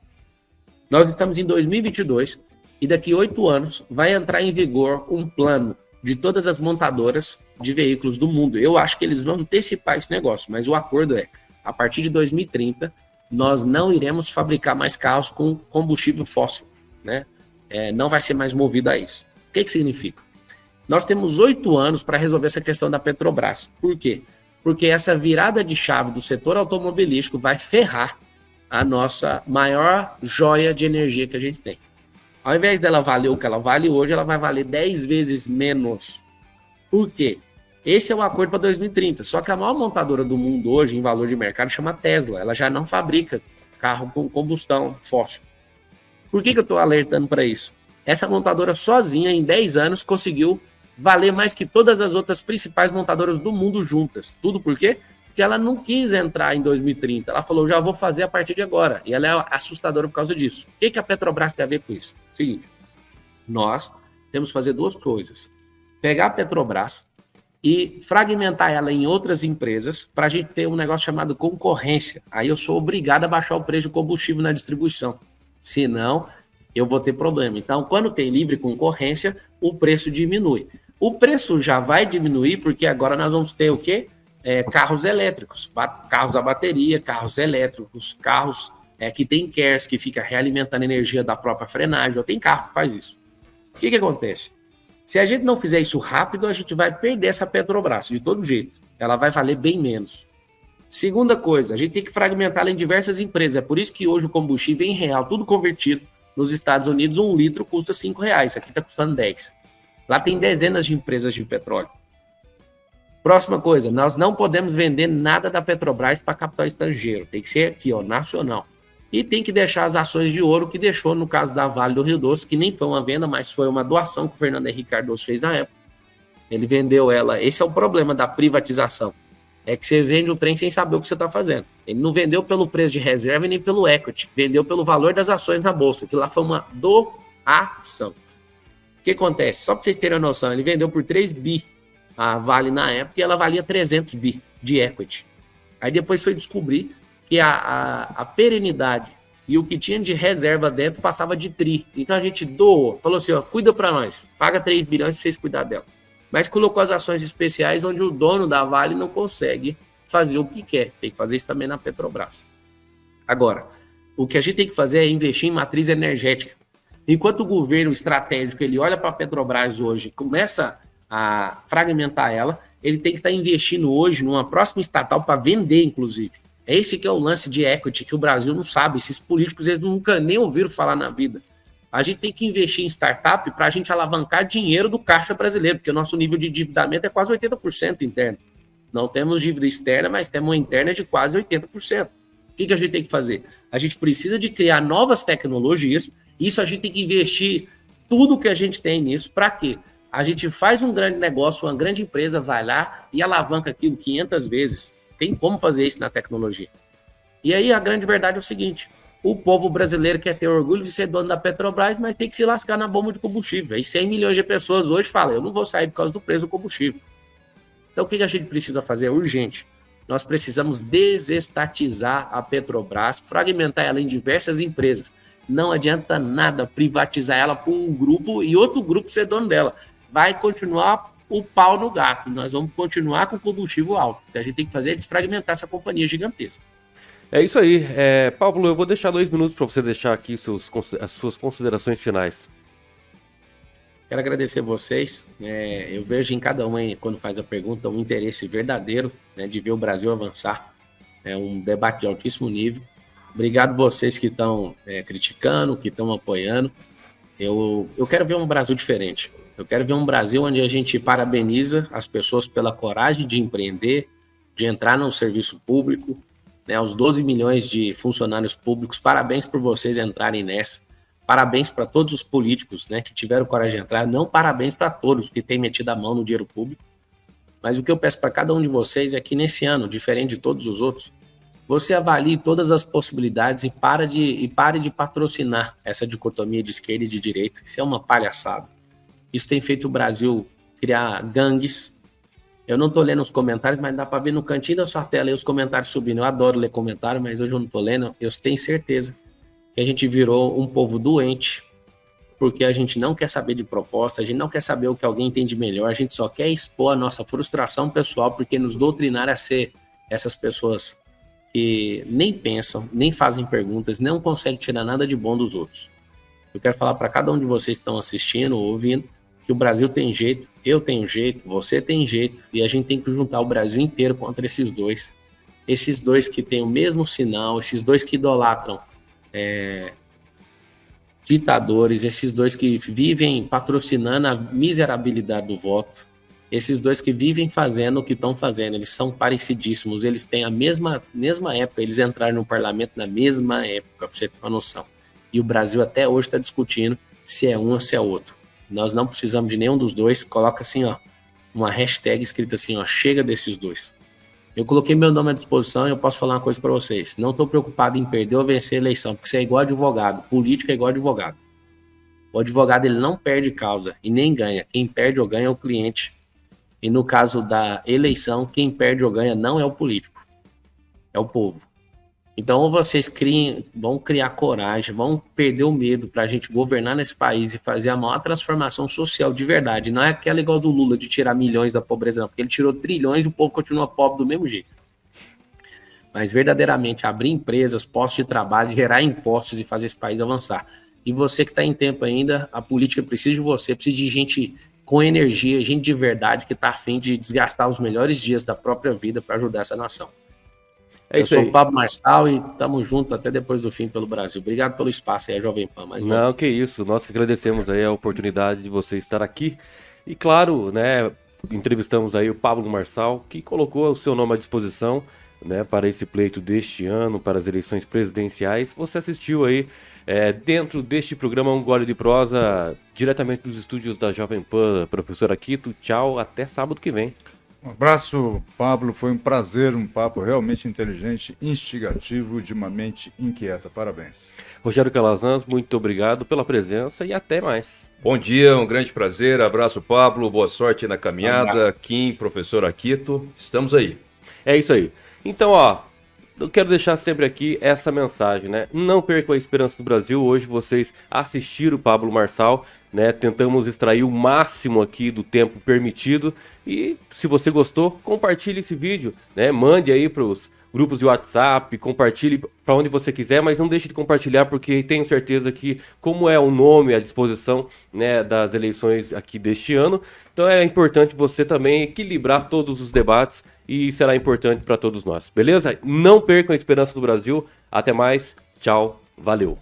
Nós estamos em 2022 e daqui 8 anos vai entrar em vigor um plano de todas as montadoras de veículos do mundo. Eu acho que eles vão antecipar esse negócio, mas o acordo é, a partir de 2030, nós não iremos fabricar mais carros com combustível fóssil, né? Não vai ser mais movido a isso. O que significa? Nós temos 8 anos para resolver essa questão da Petrobras. Por quê? Porque essa virada de chave do setor automobilístico vai ferrar a nossa maior joia de energia que a gente tem. Ao invés dela valer o que ela vale hoje, ela vai valer 10 vezes menos. Por quê? Esse é o acordo para 2030. Só que a maior montadora do mundo hoje, em valor de mercado, chama Tesla. Ela já não fabrica carro com combustão fóssil. Por que eu estou alertando para isso? Essa montadora sozinha, em 10 anos, conseguiu valer mais que todas as outras principais montadoras do mundo juntas. Tudo por quê? Porque ela não quis entrar em 2030. Ela falou, já vou fazer a partir de agora. E ela é assustadora por causa disso. O que a Petrobras tem a ver com isso? Seguinte, nós temos que fazer 2 coisas. Pegar a Petrobras e fragmentar ela em outras empresas para a gente ter um negócio chamado concorrência. Aí eu sou obrigado a baixar o preço de combustível na distribuição. Senão, eu vou ter problema. Então, quando tem livre concorrência, o preço diminui. O preço já vai diminuir porque agora nós vamos ter o quê? Carros elétricos, carros a bateria, carros elétricos, carros que tem CARES, que fica realimentando a energia da própria frenagem. Tem carro que faz isso. O que acontece? Se a gente não fizer isso rápido, a gente vai perder essa Petrobras, de todo jeito. Ela vai valer bem menos. Segunda coisa, a gente tem que fragmentá-la em diversas empresas. É por isso que hoje o combustível em real, tudo convertido, nos Estados Unidos, 1 litro custa R$5. Aqui está custando 10. Lá tem dezenas de empresas de petróleo. Próxima coisa, nós não podemos vender nada da Petrobras para capital estrangeiro. Tem que ser aqui, ó, nacional. E tem que deixar as ações de ouro que deixou no caso da Vale do Rio Doce, que nem foi uma venda, mas foi uma doação que o Fernando Henrique Cardoso fez na época. Ele vendeu ela. Esse é o problema da privatização. É que você vende o trem sem saber o que você está fazendo. Ele não vendeu pelo preço de reserva nem pelo equity. Vendeu pelo valor das ações na bolsa. Que lá foi uma doação. O que acontece? Só para vocês terem uma noção, ele vendeu por 3 bi a Vale na época e ela valia 300 bi de equity. Aí depois foi descobrir que a perenidade e o que tinha de reserva dentro passava de tri. Então a gente doou, falou assim, ó, cuida para nós, paga 3 bilhões para vocês cuidar dela. Mas colocou as ações especiais onde o dono da Vale não consegue fazer o que quer. Tem que fazer isso também na Petrobras. Agora, o que a gente tem que fazer é investir em matriz energética. Enquanto o governo estratégico ele olha para a Petrobras hoje, começa a fragmentar ela, ele tem que estar investindo hoje numa próxima estatal para vender, inclusive. Esse que é o lance de equity que o Brasil não sabe. Esses políticos eles nunca nem ouviram falar na vida. A gente tem que investir em startup para a gente alavancar dinheiro do caixa brasileiro, porque o nosso nível de endividamento é quase 80% interno. Não temos dívida externa, mas temos uma interna de quase 80%. O que a gente tem que fazer? A gente precisa de criar novas tecnologias. Isso a gente tem que investir tudo que a gente tem nisso. Para quê? A gente faz um grande negócio, uma grande empresa vai lá e alavanca aquilo 500 vezes. Tem como fazer isso na tecnologia. E aí a grande verdade é o seguinte: o povo brasileiro quer ter orgulho de ser dono da Petrobras, mas tem que se lascar na bomba de combustível. Aí 100 milhões de pessoas hoje falam, eu não vou sair por causa do preço do combustível. Então, o que a gente precisa fazer? É urgente. Nós precisamos desestatizar a Petrobras, fragmentar ela em diversas empresas. Não adianta nada privatizar ela por um grupo e outro grupo ser dono dela. Vai continuar o pau no gato. Nós vamos continuar com combustível alto. O que a gente tem que fazer é desfragmentar essa companhia gigantesca. É isso aí. Pablo, eu vou deixar 2 minutos para você deixar aqui as suas considerações finais. Quero agradecer vocês. Eu vejo em cada um, quando faz a pergunta, um interesse verdadeiro, né, de ver o Brasil avançar. É um debate de altíssimo nível. Obrigado vocês que estão criticando, que estão apoiando. Eu quero ver um Brasil diferente. Eu quero ver um Brasil onde a gente parabeniza as pessoas pela coragem de empreender, de entrar no serviço público, né, os 12 milhões de funcionários públicos. Parabéns por vocês entrarem nessa. Parabéns para todos os políticos, né, que tiveram coragem de entrar. Não parabéns para todos que têm metido a mão no dinheiro público. Mas o que eu peço para cada um de vocês é que nesse ano, diferente de todos os outros, você avalie todas as possibilidades e pare de patrocinar essa dicotomia de esquerda e de direita. Isso é uma palhaçada. Isso tem feito o Brasil criar gangues. Eu não estou lendo os comentários, mas dá para ver no cantinho da sua tela aí os comentários subindo. Eu adoro ler comentário, mas hoje eu não estou lendo. Eu tenho certeza que a gente virou um povo doente, porque a gente não quer saber de proposta, a gente não quer saber o que alguém entende melhor, a gente só quer expor a nossa frustração pessoal, porque nos doutrinaram a ser essas pessoas que nem pensam, nem fazem perguntas, não conseguem tirar nada de bom dos outros. Eu quero falar para cada um de vocês que estão assistindo ou ouvindo que o Brasil tem jeito, eu tenho jeito, você tem jeito, e a gente tem que juntar o Brasil inteiro contra esses dois. Esses dois que têm o mesmo sinal, esses dois que idolatram ditadores, esses dois que vivem patrocinando a miserabilidade do voto, esses dois que vivem fazendo o que estão fazendo, eles são parecidíssimos, eles têm a mesma época, eles entraram no parlamento na mesma época, para você ter uma noção. E o Brasil até hoje está discutindo se é um ou se é outro. Nós não precisamos de nenhum dos dois, coloca assim, ó, uma hashtag escrita assim, ó, chega desses dois. Eu coloquei meu nome à disposição e eu posso falar uma coisa para vocês. Não estou preocupado em perder ou vencer a eleição, porque isso é igual advogado. Político é igual advogado. O advogado ele não perde causa e nem ganha. Quem perde ou ganha é o cliente. E no caso da eleição, quem perde ou ganha não é o político, é o povo. Então, ou vocês vão criar coragem, vão perder o medo para a gente governar nesse país e fazer a maior transformação social de verdade. Não é aquela igual do Lula de tirar milhões da pobreza, não, porque ele tirou trilhões e o povo continua pobre do mesmo jeito. Mas verdadeiramente abrir empresas, postos de trabalho, gerar impostos e fazer esse país avançar. E você que está em tempo ainda, a política precisa de você, precisa de gente com energia, gente de verdade que está a fim de desgastar os melhores dias da própria vida para ajudar essa nação. Eu sou o Pablo Marçal e estamos juntos até depois do fim pelo Brasil. Obrigado pelo espaço aí, a Jovem Pan. Não, que isso. Nós que agradecemos aí a oportunidade de você estar aqui. E claro, né, entrevistamos aí o Pablo Marçal, que colocou o seu nome à disposição, né, para esse pleito deste ano, para as eleições presidenciais. Você assistiu aí, dentro deste programa Um Gole de Prosa, diretamente dos estúdios da Jovem Pan. Professor Akito, tchau, até sábado que vem. Um abraço, Pablo. Foi um prazer, um papo realmente inteligente, instigativo, de uma mente inquieta. Parabéns. Rogério Calazans, muito obrigado pela presença e até mais. Bom dia, um grande prazer. Abraço, Pablo. Boa sorte na caminhada. Kim, professor Akito. Estamos aí. É isso aí. Então, ó, eu quero deixar sempre aqui essa mensagem, né? Não percam a esperança do Brasil. Hoje vocês assistiram o Pablo Marçal, né? Tentamos extrair o máximo aqui do tempo permitido. E se você gostou, compartilhe esse vídeo, né? Mande aí para os grupos de WhatsApp, compartilhe para onde você quiser, mas não deixe de compartilhar, porque tenho certeza que, como é o nome à disposição, né, das eleições aqui deste ano, então é importante você também equilibrar todos os debates e será importante para todos nós, beleza? Não percam a esperança do Brasil. Até mais, tchau, valeu.